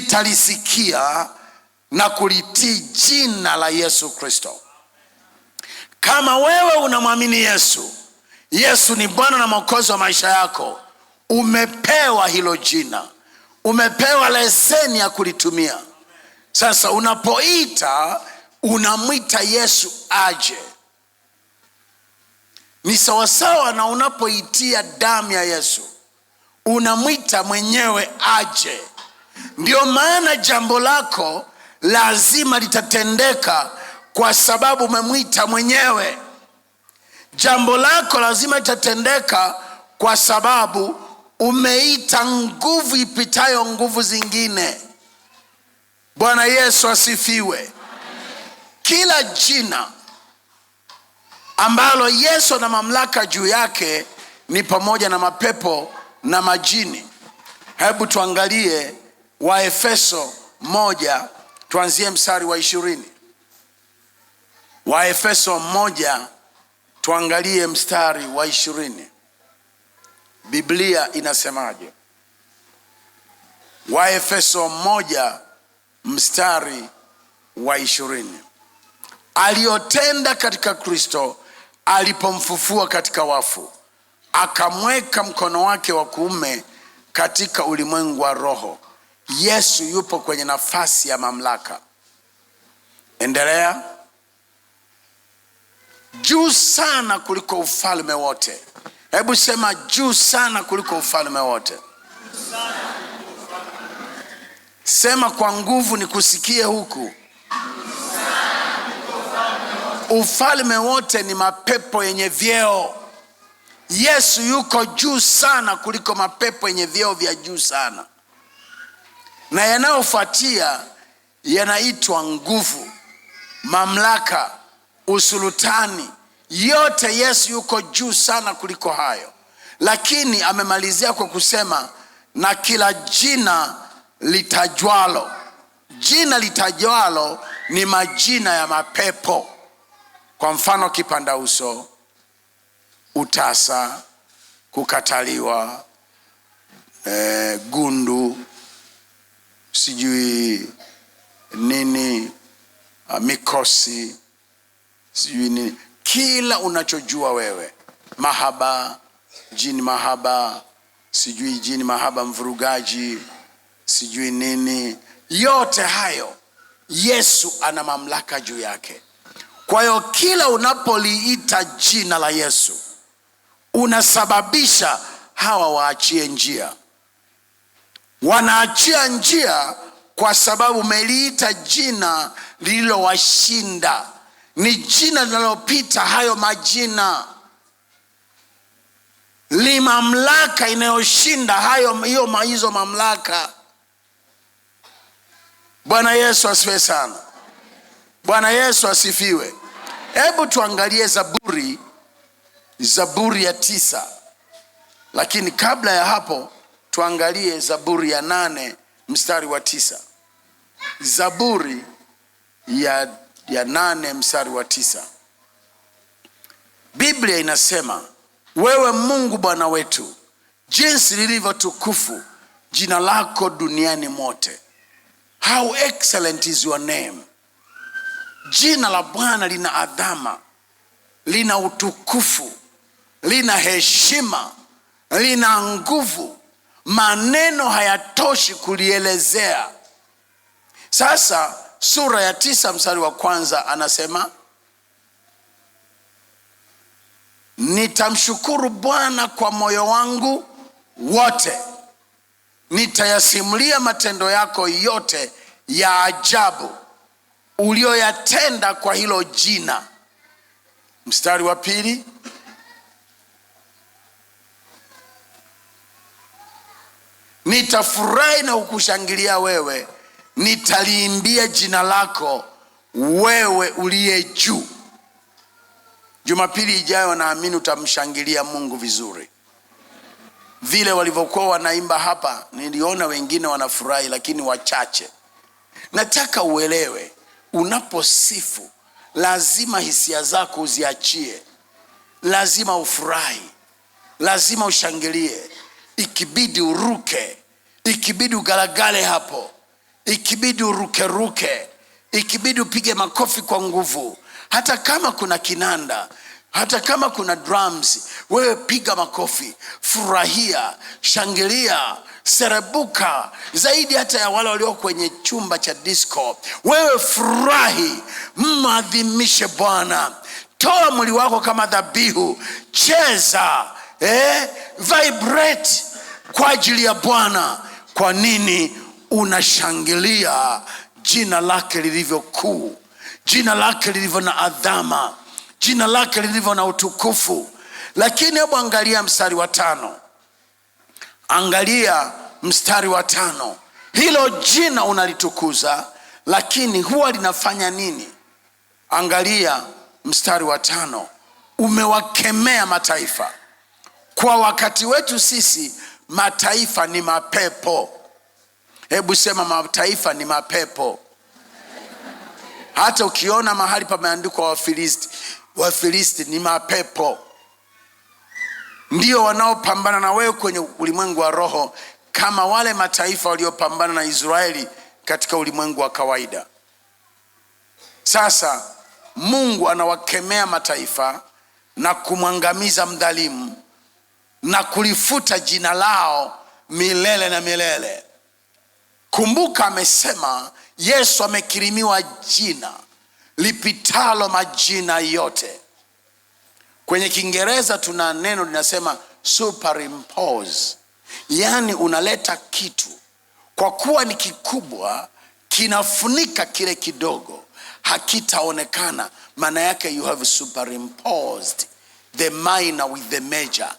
vitalisikia na kulitii jina la Yesu Kristo. Kama wewe unamwamini Yesu, Yesu ni Bwana na Mwokozi wa maisha yako, umepewa hilo jina, umepewa leseni ya kulitumia. Sasa unapoita, unamwita Yesu aje. Ni sawasawa na unapoitia damu ya Yesu, unamwita mwenyewe aje. Ndio maana jambo lako lazima litatendeka, kwa sababu umemwita mwenyewe. Jambo lako lazima litatendeka kwa sababu umeita nguvu ipitayo nguvu zingine. Bwana Yesu asifiwe. Kila jina ambalo Yesu ana mamlaka juu yake ni pamoja na mapepo na majini. Hebu tuangalie Waefeso 1, tuanzie mstari wa 20. Waefeso 1, tuangalie mstari wa 20. Biblia inasemaje? Waefeso 1 mstari wa 20. Aliyotenda katika Kristo alipomfufua katika wafu, akamweka mkono wake wa kuume katika ulimwengu wa roho. Yesu yupo kwenye nafasi ya mamlaka. Endelea. Juu sana kuliko ufalme wote. Hebu sema juu sana kuliko ufalme wote. Sema kwa nguvu nikusikie huku. Ufalme wote ni mapepo yenye vyeo. Yesu yuko juu sana kuliko mapepo yenye vyeo vya juu sana. Na yanayofuatia yanaitwa nguvu, mamlaka, usultani. Yote Yesu yuko juu sana kuliko hayo. Lakini amemalizia kwa kusema na kila jina litajwalo. Jina litajwalo ni majina ya mapepo. Kwa mfano kipanda uso, utasa, kukataliwa, gundu, sijui nini, mikosi, sijui nini, kila unachojua wewe, mahaba, jini mahaba, sijui jini mahaba mvurugaji, sijui nini, yote hayo Yesu ana mamlaka juu yake. Kwa hiyo kila unapoliita jina la Yesu unasababisha hawa waachie njia. Wanaachia njia kwa sababu umeliita jina lililowashinda. Ni jina linalopita hayo majina, li mamlaka inayoshinda hizo mamlaka. Bwana Yesu asifiwe sana. Bwana Yesu asifiwe. Hebu tuangalie Zaburi ya 9. Lakini kabla ya hapo tuangalie Zaburi ya 8 mstari wa 9. Zaburi ya 8 mstari wa 9. Biblia inasema, wewe Mungu Bwana wetu, jinsi lilivyo tukufu jina lako duniani mote. How excellent is your name. Jina la Bwana lina adhama, lina utukufu, lina heshima, lina nguvu. Maneno hayatoshi kulielezea. Sasa sura ya 9 mstari wa 1 anasema, nitamshukuru Bwana kwa moyo wangu wote, nitayasimulia matendo yako yote ya ajabu ulioyatenda kwa hilo jina. Mstari wa 2, nitafurahi na kukushangilia wewe, nitaliimbia jina lako wewe uliye juu. Jumapili ijayo naamini utamshangilia Mungu vizuri. Vile walivyokuwa wanaimba hapa, niliona wengine wanafurahi lakini wachache. Nataka uelewe, unaposifu lazima hisia zako uziachie. Lazima ufurahi, lazima ushangilie. Ikibidi uruke, ikibidi ugalagale hapo, ikibidi uruke, ikibidi upige makofi kwa nguvu. Hata kama kuna kinanda, hata kama kuna drums, wewe piga makofi, furahia, shangilia, serebuka. Zaidi hata ya wale walio kwenye chumba cha disco, wewe furahi, mwadhimishe Bwana. Toa mwili wako kama dhabihu, cheza, vibrate kwa ajili ya Bwana. Kwa nini? Unashangilia jina lake lilivyo kuu, jina lake lilivyo na adhama, jina lake lilivyo na utukufu. Lakini hebu angalia mstari wa 5. Angalia mstari wa 5. Hilo jina unalitukuza, lakini huwa linafanya nini? Angalia mstari wa 5. Umewakemea mataifa. Kwa wakati wetu sisi, mataifa ni mapepo. Hebu sema, mataifa ni mapepo. Hata ukiona mahali pameandikwa Wafilisti ni mapepo. Ndio wanaopambana na wewe kwenye ulimwengu wa roho, kama wale mataifa waliopambana na Israeli katika ulimwengu wa kawaida. Sasa Mungu anawakemea mataifa na kumwangamiza mdhalimu na kulifuta jina lao milele na milele. Kumbuka amesema Yesu amekirimiwa jina lipitalo majina yote. Kwenye Kiingereza tuna neno linasema superimpose. Yaani unaleta kitu, kwa kuwa ni kikubwa, kinafunika kile kidogo, hakitaonekana. Maana yake you have superimposed the minor with the major.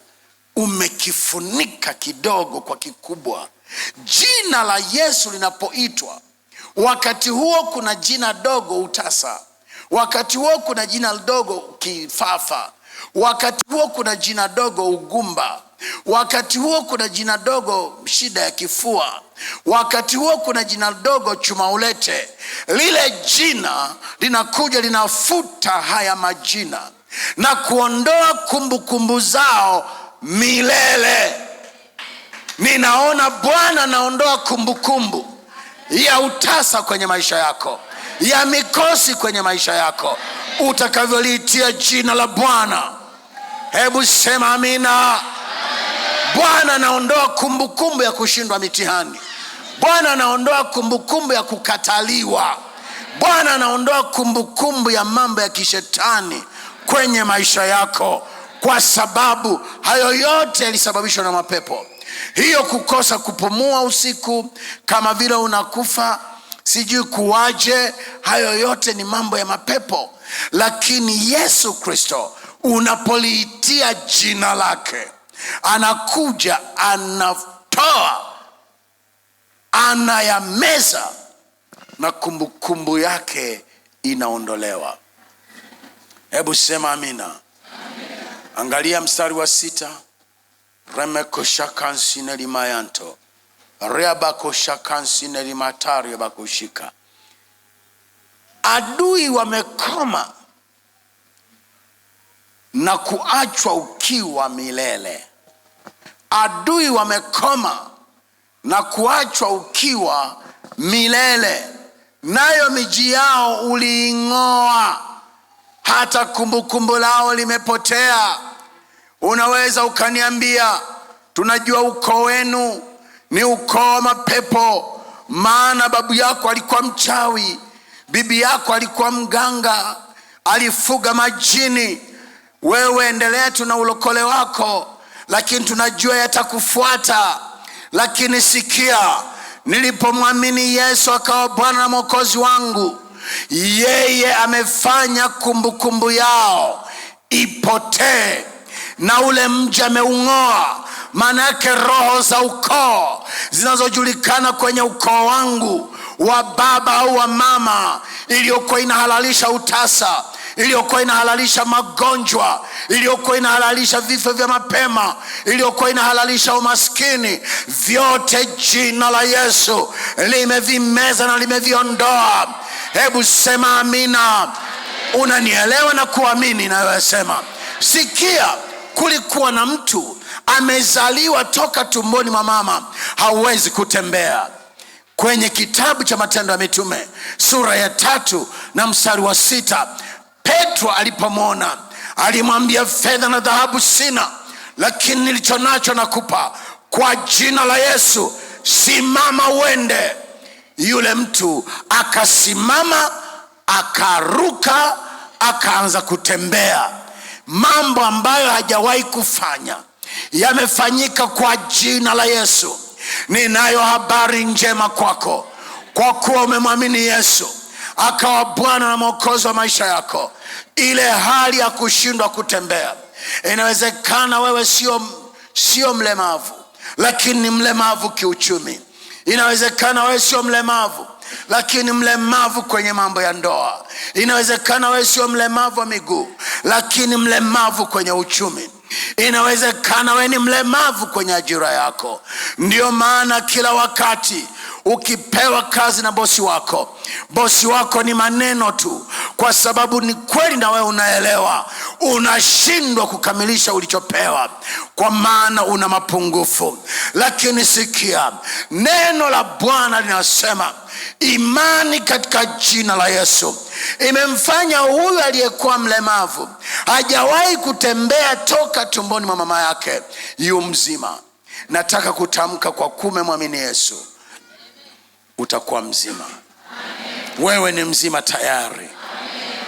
Umekifunika kidogo kwa kikubwa. Jina la Yesu linapoitwa, wakati huo kuna jina dogo utasa, wakati huo kuna jina dogo kifafa, wakati huo kuna jina dogo ugumba, wakati huo kuna jina dogo shida ya kifua, wakati huo kuna jina dogo chuma ulete. Lile jina linakuja linafuta haya majina na kuondoa kumbukumbu zao milele. Ninaona Bwana anaondoa kumbukumbu ya utasa kwenye maisha yako. ya mikosi kwenye maisha yako utakavyoliitia jina la Bwana. Hebu sema amina. Bwana anaondoa kumbukumbu ya kushindwa mitihani. Bwana anaondoa kumbukumbu ya kukataliwa. Bwana anaondoa kumbukumbu ya mambo ya kishetani kwenye maisha yako, kwa sababu hayo yote yalisababishwa na mapepo. Hiyo kukosa kupumua usiku, kama vile unakufa sijui kuwaje, hayo yote ni mambo ya mapepo. Lakini Yesu Kristo unapoliitia jina lake, anakuja, anatoa, anayameza, na kumbukumbu yake inaondolewa. Hebu sema amina. Angalia mstari wa 6. Remekoshakansineli mayanto reabakoshakansineli matari bakushika. Adui wamekoma na kuachwa ukiwa milele. Adui wamekoma na kuachwa ukiwa milele, nayo miji yao uliing'oa, hata kumbukumbu lao limepotea. Unaweza ukaniambia, tunajua ukoo wenu ni ukoo wa mapepo, maana babu yako alikuwa mchawi, bibi yako alikuwa mganga, alifuga majini. Wewe endelea tu na ulokole wako, lakini tunajua yatakufuata. Lakini sikia, nilipomwamini Yesu akawa Bwana na Mwokozi wangu, yeye amefanya kumbukumbu yao ipotee, na ule mji ameung'oa. Maana yake roho za ukoo zinazojulikana kwenye ukoo wangu wa baba au wa mama, iliyokuwa inahalalisha utasa, iliyokuwa inahalalisha magonjwa, iliyokuwa inahalalisha vifo vya mapema, iliyokuwa inahalalisha umaskini, vyote jina la Yesu limevimeza na limeviondoa. Hebu sema amina. Unanielewa na kuamini nayosema? Sikia, kulikuwa na mtu amezaliwa toka tumboni mwa mama, hawezi kutembea. Kwenye kitabu cha Matendo ya Mitume sura ya 3 na mstari wa 6, Petro alipomwona alimwambia, fedha na dhahabu sina, lakini nilicho nacho nakupa. Kwa jina la Yesu simama uende. Yule mtu akasimama, akaruka, akaanza kutembea. Mambo ambayo hajawahi kufanya yamefanyika kwa jina la Yesu. Ninayo habari njema kwako, kwa kuwa umemwamini Yesu akawa Bwana na Mwokozi wa maisha yako. Ile hali ya kushindwa kutembea, inawezekana wewe sio mlemavu, lakini ni mlemavu kiuchumi. Inawezekana wewe sio mlemavu, lakini mlemavu kwenye mambo ya ndoa. Inawezekana wewe sio mlemavu wa miguu, lakini mlemavu kwenye uchumi. Inawezekana wewe ni mlemavu kwenye ajira yako. Ndio maana kila wakati ukipewa kazi na bosi wako ni maneno tu, kwa sababu ni kweli na wewe unaelewa unashindwa kukamilisha ulichopewa, kwa maana una mapungufu. Lakini sikia, neno la Bwana linasema imani katika jina la Yesu imemfanya huyu aliyekuwa mlemavu, hajawahi kutembea toka tumboni mwa mama yake, yu mzima. Nataka kutamka, kwa kume mwamini Yesu utakuwa mzima. Wewe ni mzima tayari. Amen.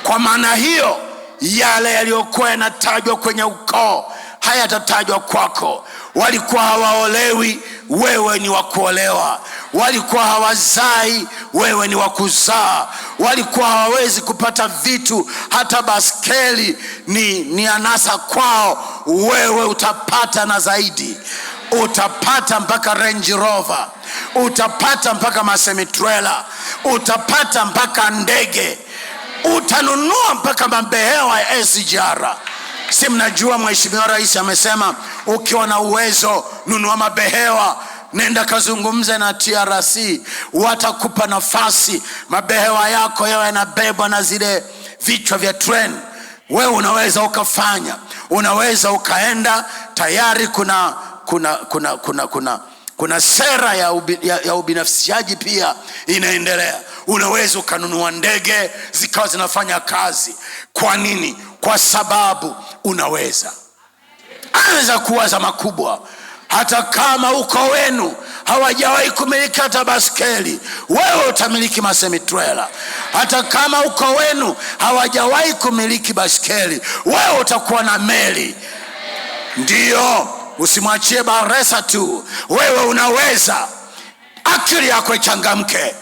Kwa maana hiyo, yale yaliyokuwa yanatajwa kwenye ukoo hayatatajwa kwako. Walikuwa hawaolewi, wewe ni wa kuolewa. Walikuwa hawazai, wewe ni wa kuzaa. Walikuwa hawawezi kupata vitu, hata baskeli ni anasa kwao, wewe utapata na zaidi. Utapata mpaka Range Rover, utapata mpaka masemitrela, utapata mpaka ndege, utanunua mpaka mabehewa ya SGR. Si mnajua Mheshimiwa Rais amesema ukiwa na uwezo nunua mabehewa, nenda kazungumze na TRC, watakupa nafasi mabehewa yako yawe yanabebwa na zile vichwa vya train. Wewe unaweza ukafanya, unaweza ukaenda. Tayari kuna Kuna sera ya ubinafsishaji pia inaendelea. Unaweza ukanunua ndege zikawa zinafanya kazi. Kwa nini? Kwa sababu unaweza. Anza kuwaza makubwa. Hata kama uko wenu hawajawahi kumiliki hata baskeli, wewe utamiliki masemitrela. Hata kama uko wenu hawajawahi kumiliki baskeli, wewe utakuwa na meli. Ndiyo, usimwachie Bakhresa tu, wewe unaweza. Akili yako ichangamke.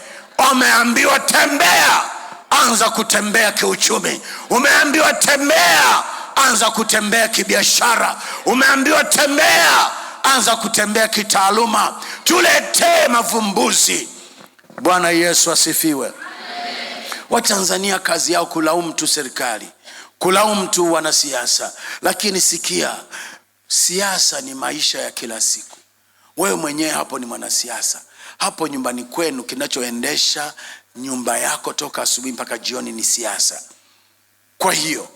Umeambiwa tembea, anza kutembea kiuchumi. Umeambiwa tembea, anza kutembea kibiashara. Umeambiwa tembea, anza kutembea kitaaluma. Tuletee mavumbuzi. Bwana Yesu asifiwe. Watanzania kazi yao kulaumu tu serikali, kulaumu tu wanasiasa. Lakini sikia, siasa ni maisha ya kila siku. Wewe mwenyewe hapo ni mwanasiasa. Hapo nyumbani kwenu kinachoendesha nyumba yako toka asubuhi mpaka jioni ni siasa. Kwa hiyo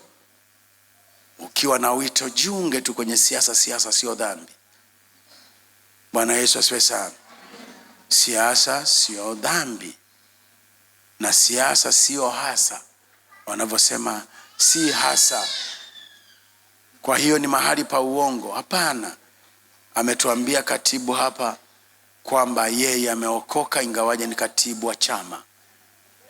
ukiwa na wito, jiunge tu kwenye siasa. Siasa sio dhambi. Bwana Yesu asifiwe sana. Siasa sio dhambi, na siasa sio hasa. Wanavyosema si hasa. Kwa hiyo ni mahali pa uongo. Hapana. Ametuambia katibu hapa kwamba yeye ameokoka ingawaje ni katibu wa chama.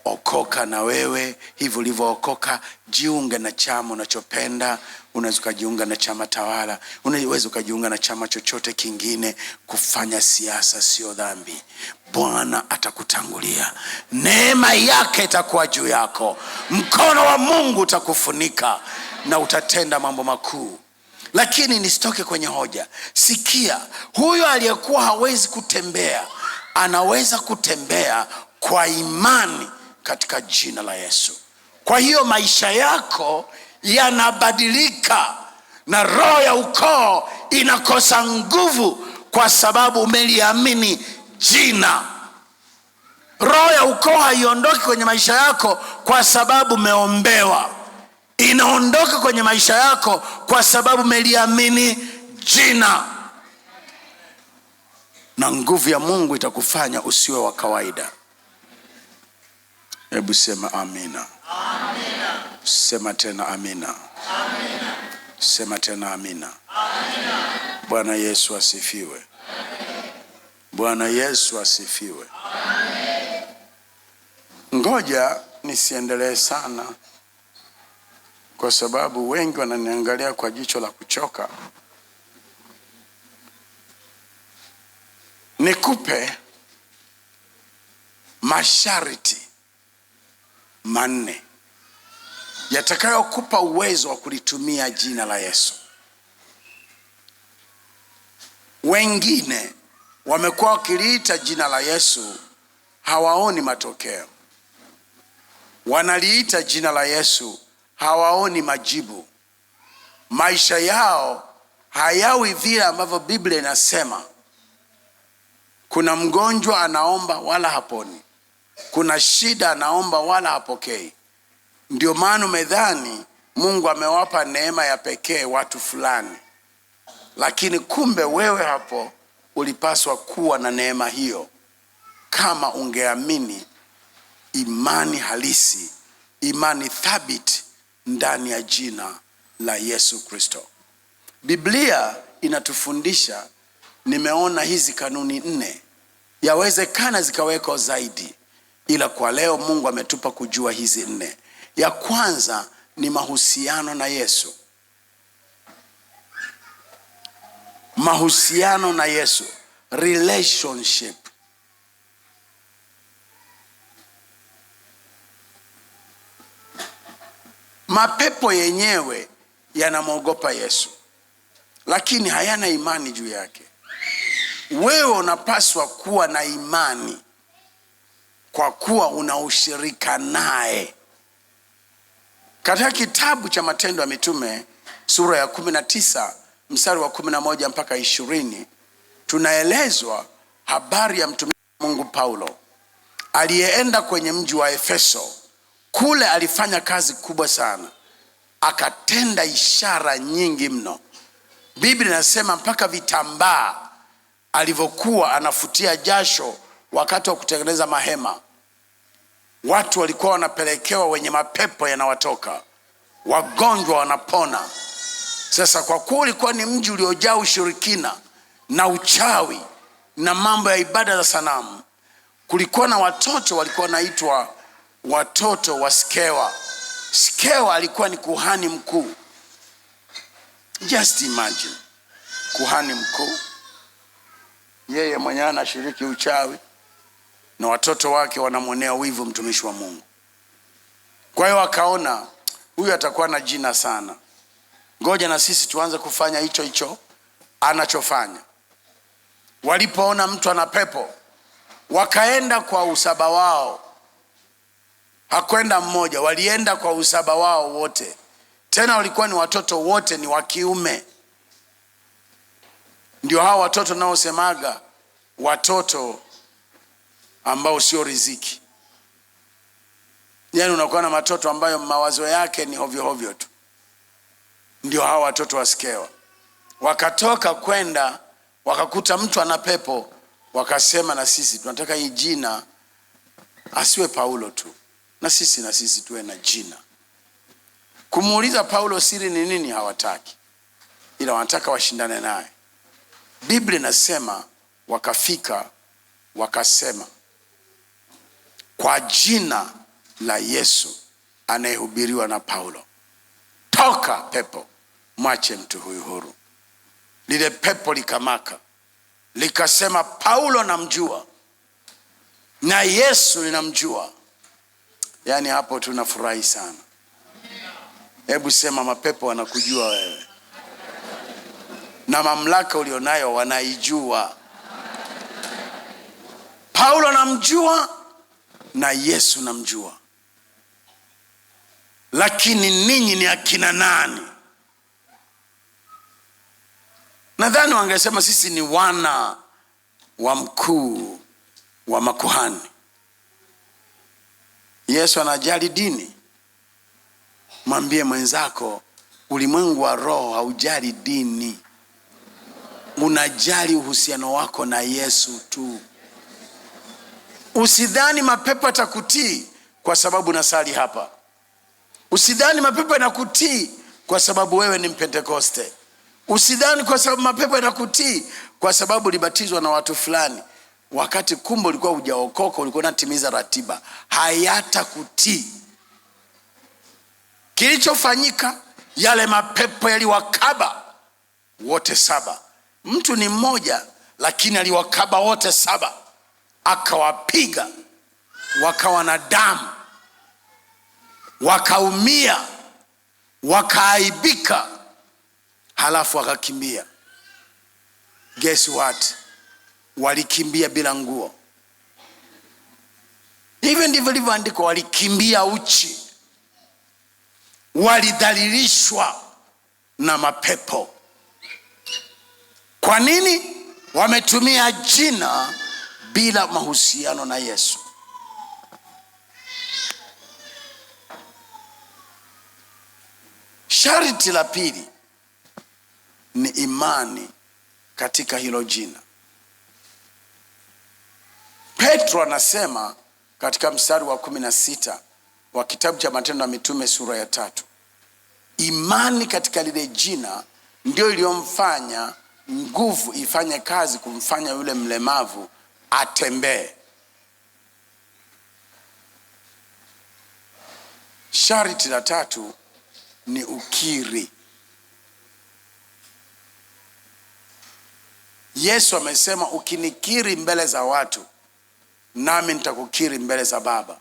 Okoka na wewe hivyo ulivyookoka. Jiunge na chama unachopenda. Unaweza kujiunga na chama tawala, unaweza kujiunga na chama chochote kingine. Kufanya siasa sio dhambi. Bwana atakutangulia, neema yake itakuwa juu yako, mkono wa Mungu utakufunika na utatenda mambo makuu. Lakini nisitoke kwenye hoja. Sikia, huyo aliyekuwa hawezi kutembea anaweza kutembea kwa imani katika jina la Yesu. Kwa hiyo maisha yako yanabadilika, na roho ya ukoo inakosa nguvu kwa sababu umeliamini jina. Roho ya ukoo haiondoki kwenye maisha yako kwa sababu umeombewa. Inaondoka kwenye maisha yako kwa sababu umeliamini jina, na nguvu ya Mungu itakufanya usiwe wa kawaida. Hebu sema amina. Amina. Sema tena amina. Amina. Sema tena amina. Amina. Bwana Yesu asifiwe. Bwana Yesu asifiwe. Amen. Ngoja nisiendelee sana kwa sababu wengi wananiangalia kwa jicho la kuchoka. Nikupe masharti manne yatakayokupa uwezo wa kulitumia jina la Yesu. Wengine wamekuwa wakiliita jina la Yesu, hawaoni matokeo. Wanaliita jina la Yesu, hawaoni majibu. Maisha yao hayawi vile ambavyo Biblia inasema. Kuna mgonjwa anaomba wala haponi. Kuna shida anaomba wala hapokei. Ndio maana umedhani Mungu amewapa neema ya pekee watu fulani. Lakini kumbe wewe hapo ulipaswa kuwa na neema hiyo kama ungeamini imani halisi, imani thabiti ndani ya jina la Yesu Kristo. Biblia inatufundisha, nimeona hizi kanuni 4. Yawezekana zikaweko zaidi, ila kwa leo Mungu ametupa kujua hizi 4. Ya kwanza ni mahusiano na Yesu. Mahusiano na Yesu, relationship. Mapepo yenyewe yanamwogopa Yesu, lakini hayana imani juu yake. Wewe unapaswa kuwa na imani kwa kuwa una ushirika naye. Katika kitabu cha Matendo ya Mitume sura ya 19 mstari wa 11 mpaka 20, tunaelezwa habari ya mtumishi wa Mungu Paulo aliyeenda kwenye mji wa Efeso. Kule alifanya kazi kubwa sana, akatenda ishara nyingi mno. Biblia inasema mpaka vitambaa alivyokuwa anafutia jasho wakati wa kutengeneza mahema. Watu walikuwa wanapelekewa, wenye mapepo yanawatoka, wagonjwa wanapona. Sasa kwa kuwa ulikuwa ni mji uliojaa ushirikina na uchawi na mambo ya ibada za sanamu, kulikuwa na watoto walikuwa naitwa watoto wa Skewa. Skewa alikuwa ni kuhani mkuu. Just imagine, kuhani mkuu, yeye mwenyewe anashiriki uchawi na watoto wake wanamwonea wivu mtumishi wa Mungu. Kwa hiyo akaona huyu atakuwa na jina sana, ngoja na sisi tuanze kufanya hicho hicho anachofanya. Walipoona mtu ana pepo, wakaenda kwa usaba wao. Hakwenda mmoja, walienda kwa usaba wao wote. Tena walikuwa ni watoto wote ni wa kiume. Ndio hao watoto nao semaga watoto ambao sio riziki. Yaani unakuwa na watoto ambayo mawazo yake ni hovyo hovyo tu. Ndio hao watoto wa Skewa. Wakatoka kwenda, wakakuta mtu ana pepo, wakasema na sisi tunataka hii jina asiwe Paulo tu, na sisi tuwe na jina. Kumuuliza Paulo siri ni nini hawataki, ila wanataka washindane naye. Biblia inasema wakafika wakasema, kwa jina la Yesu anayehubiriwa na Paulo, toka pepo, mwache mtu huyu huru. Lile pepo likamaka, likasema Paulo namjua na Yesu ninamjua. Yaani hapo tunafurahi sana. Hebu sema, mapepo wanakujua wewe, na mamlaka ulionayo wanaijua. Paulo namjua na Yesu namjua, lakini ninyi ni akina nani? Nadhani wangesema sisi ni wana wa mkuu wa makuhani. Yesu anajali dini. Mwambie mwenzako, ulimwengu wa roho haujali dini, unajali uhusiano wako na Yesu tu. Usidhani mapepo atakutii kwa sababu nasali hapa. Usidhani mapepo yanakutii kwa sababu wewe ni Mpentekoste. Usidhani kwa sababu mapepo yanakutii kwa sababu ulibatizwa na watu fulani, wakati kumbe ulikuwa hujaokoka, ulikuwa unatimiza ratiba. Hayatakutii. Kilichofanyika, yale mapepo yaliwakaba wote saba. Mtu ni mmoja lakini aliwakaba wote saba, akawapiga, wakawa na damu, wakaumia, wakaaibika, halafu wakakimbia. Guess what? Walikimbia bila nguo. Hivyo ndivyo ilivyoandikwa, walikimbia uchi. Walidhalilishwa na mapepo. Kwa nini? Wametumia jina bila mahusiano na Yesu. Sharti la pili ni imani katika hilo jina. Petro anasema katika mstari wa 16 wa kitabu cha Matendo ya Mitume sura ya 3, imani katika lile jina ndio iliyomfanya nguvu ifanye kazi kumfanya yule mlemavu atembee. Sharti la tatu ni ukiri. Yesu amesema, ukinikiri mbele za watu, nami nitakukiri mbele za Baba.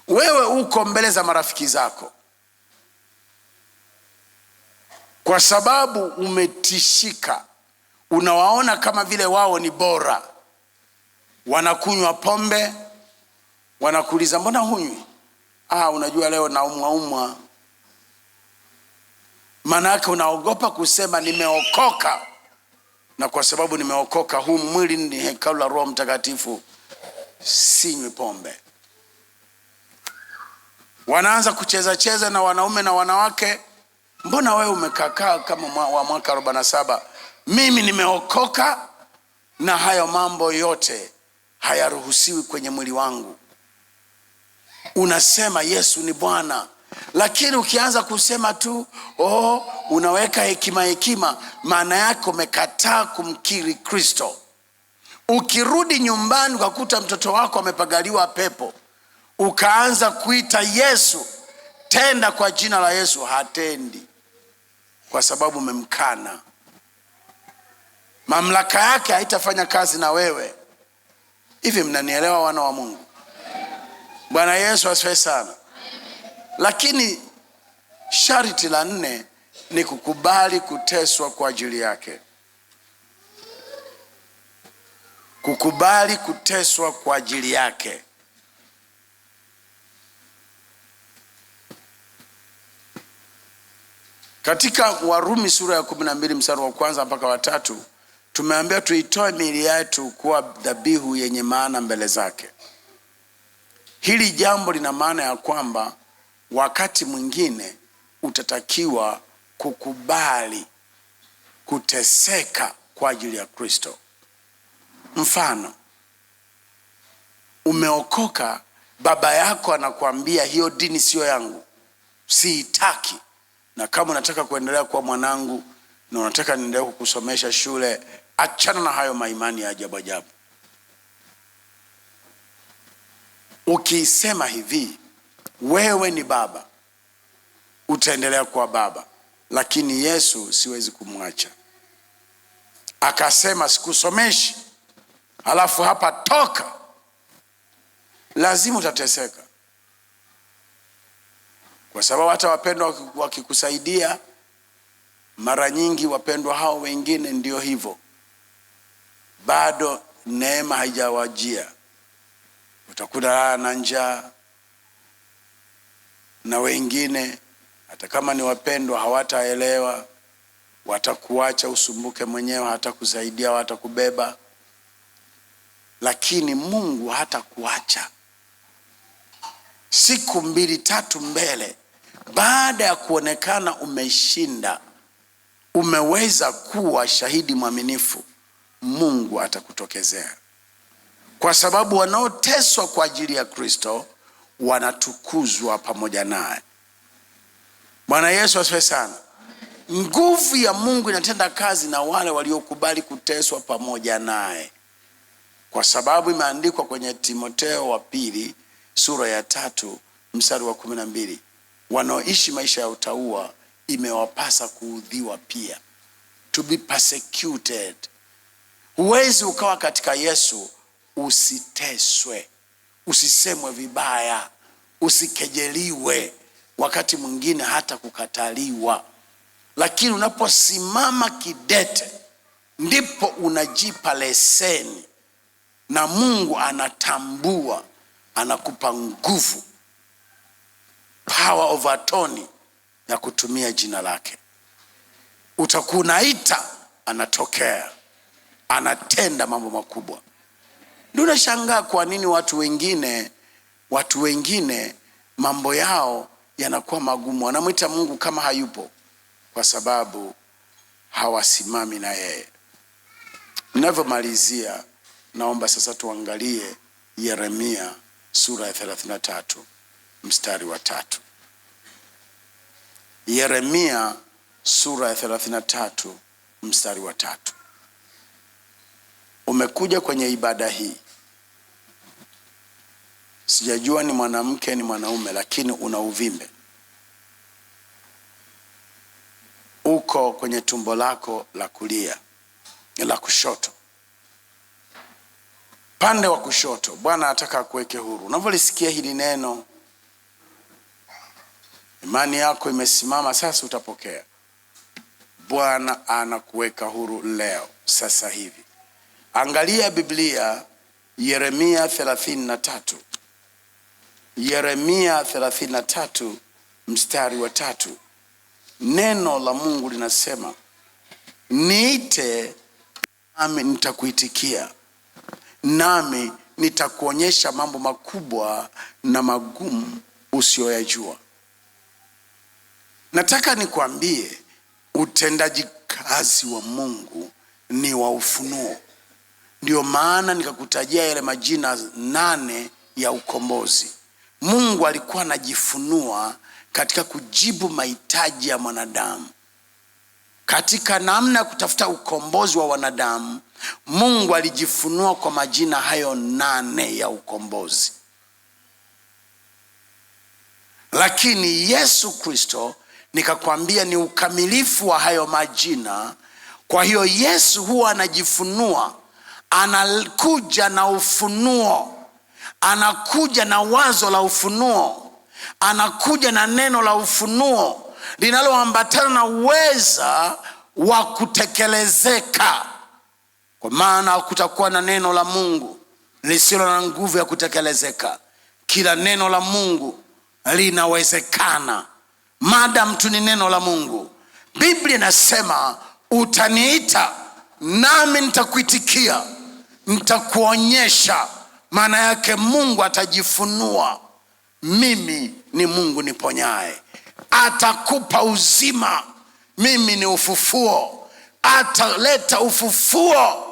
Wewe uko mbele za marafiki zako kwa sababu umetishika, unawaona kama vile wao ni bora. Wanakunywa pombe, wanakuuliza mbona hunywi? Unajua leo naumwa. Maana yake unaogopa kusema nimeokoka, na kwa sababu nimeokoka, huu mwili ni hekalu la Roho Mtakatifu, sinywi pombe. Wanaanza kucheza na wanaume na wanawake. Mbona wewe umekaa kama wa mwaka 47? Mimi nimeokoka, na hayo mambo yote hayaruhusiwi kwenye mwili wangu. Unasema Yesu ni Bwana, lakini ukianza kusema tu unaweka hekima, maana yake umekataa kumkiri Kristo. Ukirudi nyumbani ukakuta mtoto wako amepagaliwa pepo, ukaanza kuita Yesu, tenda kwa jina la Yesu, hatendi, kwa sababu umemkana. Mamlaka yake haitafanya kazi na wewe. Hivi mnanielewa wana wa Mungu? Bwana Yesu asifiwe sana. Lakini sharti la 4 ni kukubali kuteswa kwa ajili yake. Kukubali kuteswa kwa ajili yake. Katika Warumi sura ya 12 mstari wa 1 mpaka wa 3 tumeambiwa tuitoe miili yetu kuwa dhabihu yenye maana mbele zake. Hili jambo lina maana ya kwamba wakati mwingine utatakiwa kukubali kuteseka kwa ajili ya Kristo. Mfano, umeokoka, baba yako anakuambia hiyo dini sio yangu, siitaki, na kama unataka kuendelea kuwa mwanangu na unataka niendelee kukusomesha shule, achana na hayo maimani ya ajabu ajabu. Ukisema hivi, wewe ni baba, utaendelea kuwa baba, lakini Yesu siwezi kumwacha. Akasema sikusomeshi, halafu hapa toka, lazima utateseka. Kwa sababu hata wapendwa wakikusaidia, mara nyingi wapendwa hao wengine ndio hivyo, bado neema haijawajia. Utakuta na njaa, na wengine hata kama ni wapendwa hawataelewa, watakuacha usumbuke mwenyewe, hatakusaidia, hatakubeba. Lakini Mungu hatakuacha. Siku 2-3 mbele, baada ya kuonekana umeshinda, umeweza kuwa shahidi mwaminifu, Mungu atakutokezea. Kwa sababu wanaoteswa kwa ajili ya Kristo wanatukuzwa pamoja naye. Bwana Yesu asifiwe sana. Nguvu ya Mungu inatenda kazi na wale waliokubali kuteswa pamoja naye, kwa sababu imeandikwa kwenye Timotheo wa 2 sura ya 3 mstari wa 12, wanaoishi maisha ya utauwa imewapasa kuudhiwa pia, to be persecuted. Huwezi ukawa katika Yesu usiteswe, usisemwe vibaya, usikejeliwe, wakati mwingine hata kukataliwa. Lakini unaposimama kidete, ndipo unajipa leseni, na Mungu anatambua, anakupa nguvu, power of attorney ya kutumia jina lake. Utakuwa unaita, anatokea, anatenda mambo makubwa. Ndio unashangaa kwa nini watu wengine mambo yao yanakuwa magumu, wanamwita Mungu kama hayupo, kwa sababu hawasimami na yeye. Ninavyomalizia, naomba sasa tuangalie Yeremia sura ya 33 mstari wa 3. Yeremia sura ya 33 mstari wa 3. Umekuja kwenye ibada hii, sijajua ni mwanamke ni mwanaume, lakini una uvimbe uko kwenye tumbo lako la kulia, la kushoto, pande wa kushoto. Bwana anataka kuweke huru. Unavyolisikia hili neno, imani yako imesimama sasa, utapokea. Bwana anakuweka huru leo, sasa hivi. Angalia Biblia, Yeremia 33. Yeremia 33 mstari wa 3. Neno la Mungu linasema, niite nami nitakuitikia, nami nitakuonyesha mambo makubwa na magumu usiyoyajua. Nataka nikwambie, utendaji kazi wa Mungu ni wa ufunuo. Ndio maana nikakutajia yale majina 8 ya ukombozi. Mungu alikuwa anajifunua katika kujibu mahitaji ya mwanadamu. Katika namna ya kutafuta ukombozi wa wanadamu, Mungu alijifunua kwa majina hayo 8 ya ukombozi. Lakini Yesu Kristo, nikakwambia, ni ukamilifu wa hayo majina. Kwa hiyo Yesu huwa anajifunua, anakuja na ufunuo, anakuja na wazo la ufunuo, anakuja na neno la ufunuo linaloambatana na uweza wa kutekelezeka. Kwa maana kutakuwa na neno la Mungu lisilo na nguvu ya kutekelezeka. Kila neno la Mungu linawezekana madam tu ni neno la Mungu. Biblia inasema utaniita nami nitakuitikia, nitakuonyesha. Maana yake Mungu atajifunua, mimi ni Mungu niponyaye. Atakupa uzima, mimi ni ufufuo. Ataleta ufufuo.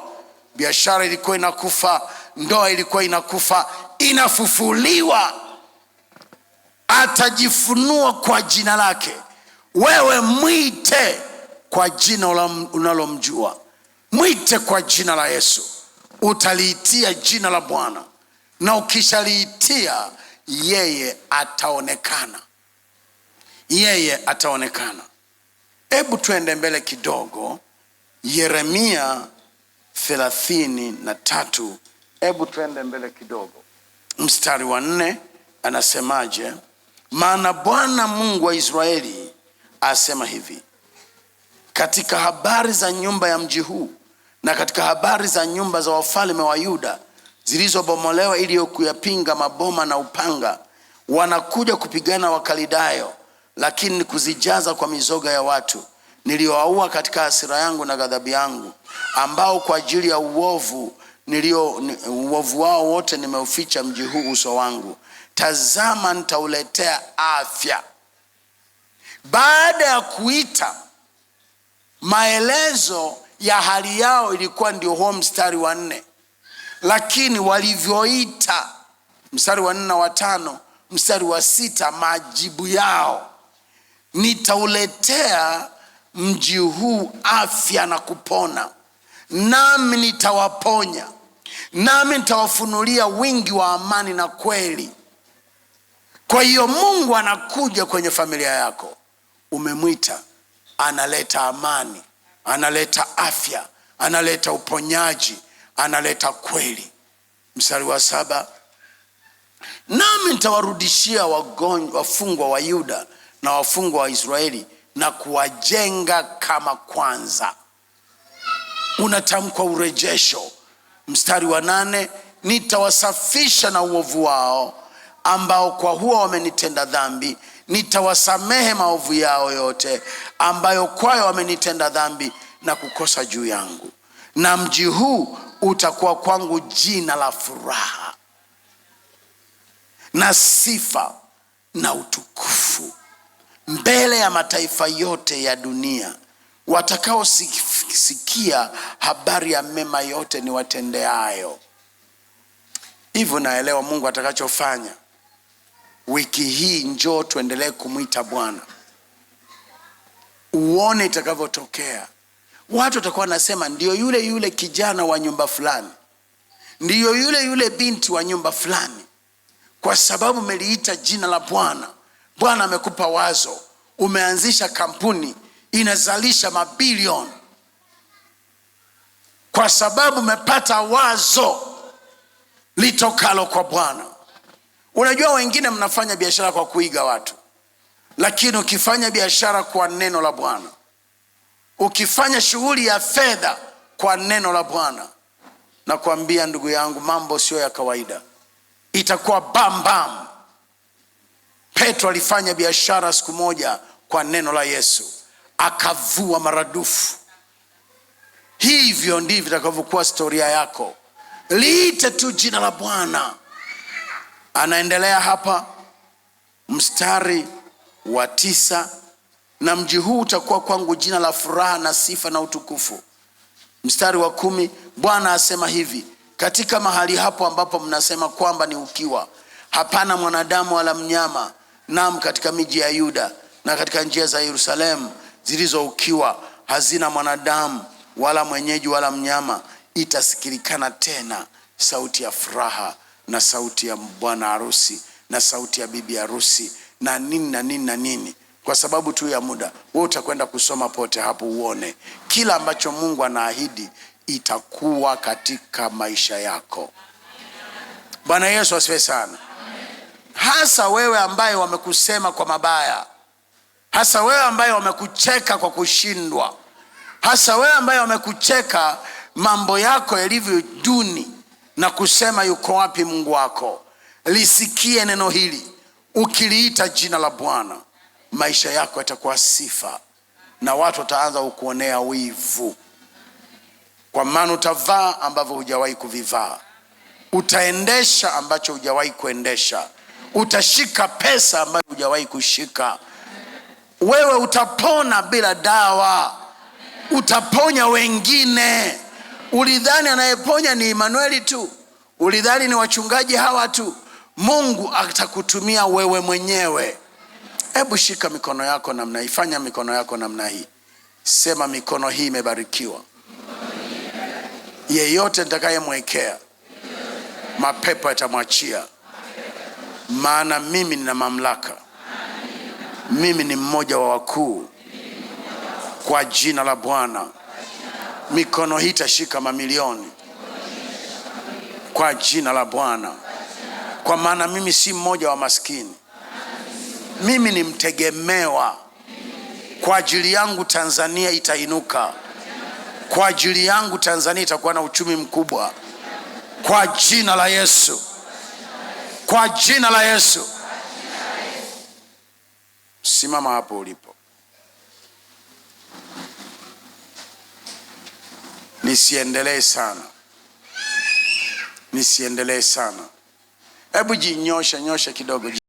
Biashara ilikuwa inakufa, ndoa ilikuwa inakufa, inafufuliwa. Atajifunua kwa jina lake. Wewe mwite kwa jina unalomjua. Mwite kwa jina la Yesu. Utaliitia jina la Bwana, na ukishaliitia yeye ataonekana. Yeye ataonekana. Hebu tuende mbele kidogo. Yeremia 33. Hebu tuende mbele kidogo. Mstari wa 4 anasemaje? Maana Bwana Mungu wa Israeli asema hivi: katika habari za nyumba ya mji huu na katika habari za nyumba za wafalme wa Yuda zilizobomolewa ili kuyapinga maboma na upanga, wanakuja kupigana Wakalidayo, lakini kuzijaza kwa mizoga ya watu niliowaua katika hasira yangu na ghadhabu yangu, ambao kwa ajili ya uovu wao wote nimeuficha mji huu uso wangu. Tazama, nitauletea afya. Baada ya kuita, maelezo ya hali yao ilikuwa ndio huo mstari wa 4. Lakini walivyoita, mstari wa 4 na wa 5, mstari wa 6, majibu yao: nitauletea mji huu afya na kupona, nami nitawaponya, nami nitawafunulia wingi wa amani na kweli. Kwa hiyo Mungu anakuja kwenye familia yako. Umemwita, analeta amani, analeta afya, analeta uponyaji, analeta kweli. Mstari wa 7, nami nitawarudishia wafungwa wa Yuda na wafungwa wa Israeli na kuwajenga kama kwanza. Unatamkwa urejesho. Mstari wa 8, nitawasafisha na uovu wao ambao kwa huo wamenitenda dhambi, nitawasamehe maovu yao yote ambayo kwayo wamenitenda dhambi na kukosa juu yangu. Na mji huu utakuwa kwangu jina la furaha na sifa na utukufu mbele ya mataifa yote ya dunia, watakao sikia habari ya mema yote ni watendeayo. Hivyo naelewa Mungu atakachofanya. Wiki hii njoo tuendelee kumwita Bwana, uone itakavyotokea. Watu watakuwa nasema ndio yule kijana wa nyumba fulani, ndio yule binti wa nyumba fulani, kwa sababu umeliita jina la Bwana. Bwana amekupa wazo, umeanzisha kampuni inazalisha mabilioni kwa sababu umepata wazo litokalo kwa Bwana. Unajua wengine mnafanya biashara kwa kuiga watu, lakini ukifanya biashara kwa neno la Bwana, ukifanya shughuli ya fedha kwa neno la Bwana, na kuambia ndugu yangu, mambo sio ya kawaida, itakuwa bam bam. Petro alifanya biashara siku moja kwa neno la Yesu, akavua maradufu. Hivyo ndivyo itakavyokuwa historia yako. Liite tu jina la Bwana. Anaendelea hapa mstari wa 9, na mji huu utakuwa kwangu jina la furaha na sifa na utukufu. Mstari wa 10, Bwana asema hivi: katika mahali hapo ambapo mnasema kwamba ni ukiwa, hapana mwanadamu wala mnyama, naam, katika miji ya Yuda na katika njia za Yerusalemu zilizo ukiwa, hazina mwanadamu wala mwenyeji wala mnyama, itasikilikana tena sauti ya furaha na sauti ya bwana harusi na sauti ya bibi harusi na nini na nini na nini. Kwa sababu tu ya muda, wewe utakwenda kusoma pote hapo uone kila ambacho Mungu anaahidi itakuwa katika maisha yako. Bwana Yesu asifiwe sana. Hasa wewe ambaye wamekusema kwa mabaya, hasa wewe ambaye wamekucheka kwa kushindwa, hasa wewe ambaye wamekucheka mambo yako yalivyo duni na kusema yuko wapi Mungu wako, lisikie neno hili. Ukiliita jina la Bwana, maisha yako yatakuwa sifa na watu wataanza kukuonea wivu, kwa maana utavaa ambavyo hujawahi kuvivaa, utaendesha ambacho hujawahi kuendesha, utashika pesa ambayo hujawahi kushika. Wewe utapona bila dawa, utaponya wengine. Ulidhani anayeponya ni Emmanuel tu, ulidhani ni wachungaji hawa tu. Mungu atakutumia wewe mwenyewe. Hebu shika mikono yako namna hii, fanya mikono yako namna hii, sema mikono hii imebarikiwa. Yeyote nitakayemwekea mapepo yatamwachia, maana mimi nina mamlaka. Mimi ni mmoja wa wakuu kwa jina la Bwana. Mikono hii itashika mamilioni kwa jina la Bwana, kwa maana mimi si mmoja wa maskini. Mimi ni mtegemewa. Kwa ajili yangu Tanzania itainuka. Kwa ajili yangu Tanzania itakuwa na uchumi mkubwa kwa jina la Yesu. Kwa jina la Yesu. Simama hapo ulipo. Nisiendelee sana. Hebu jinyosha kidogo.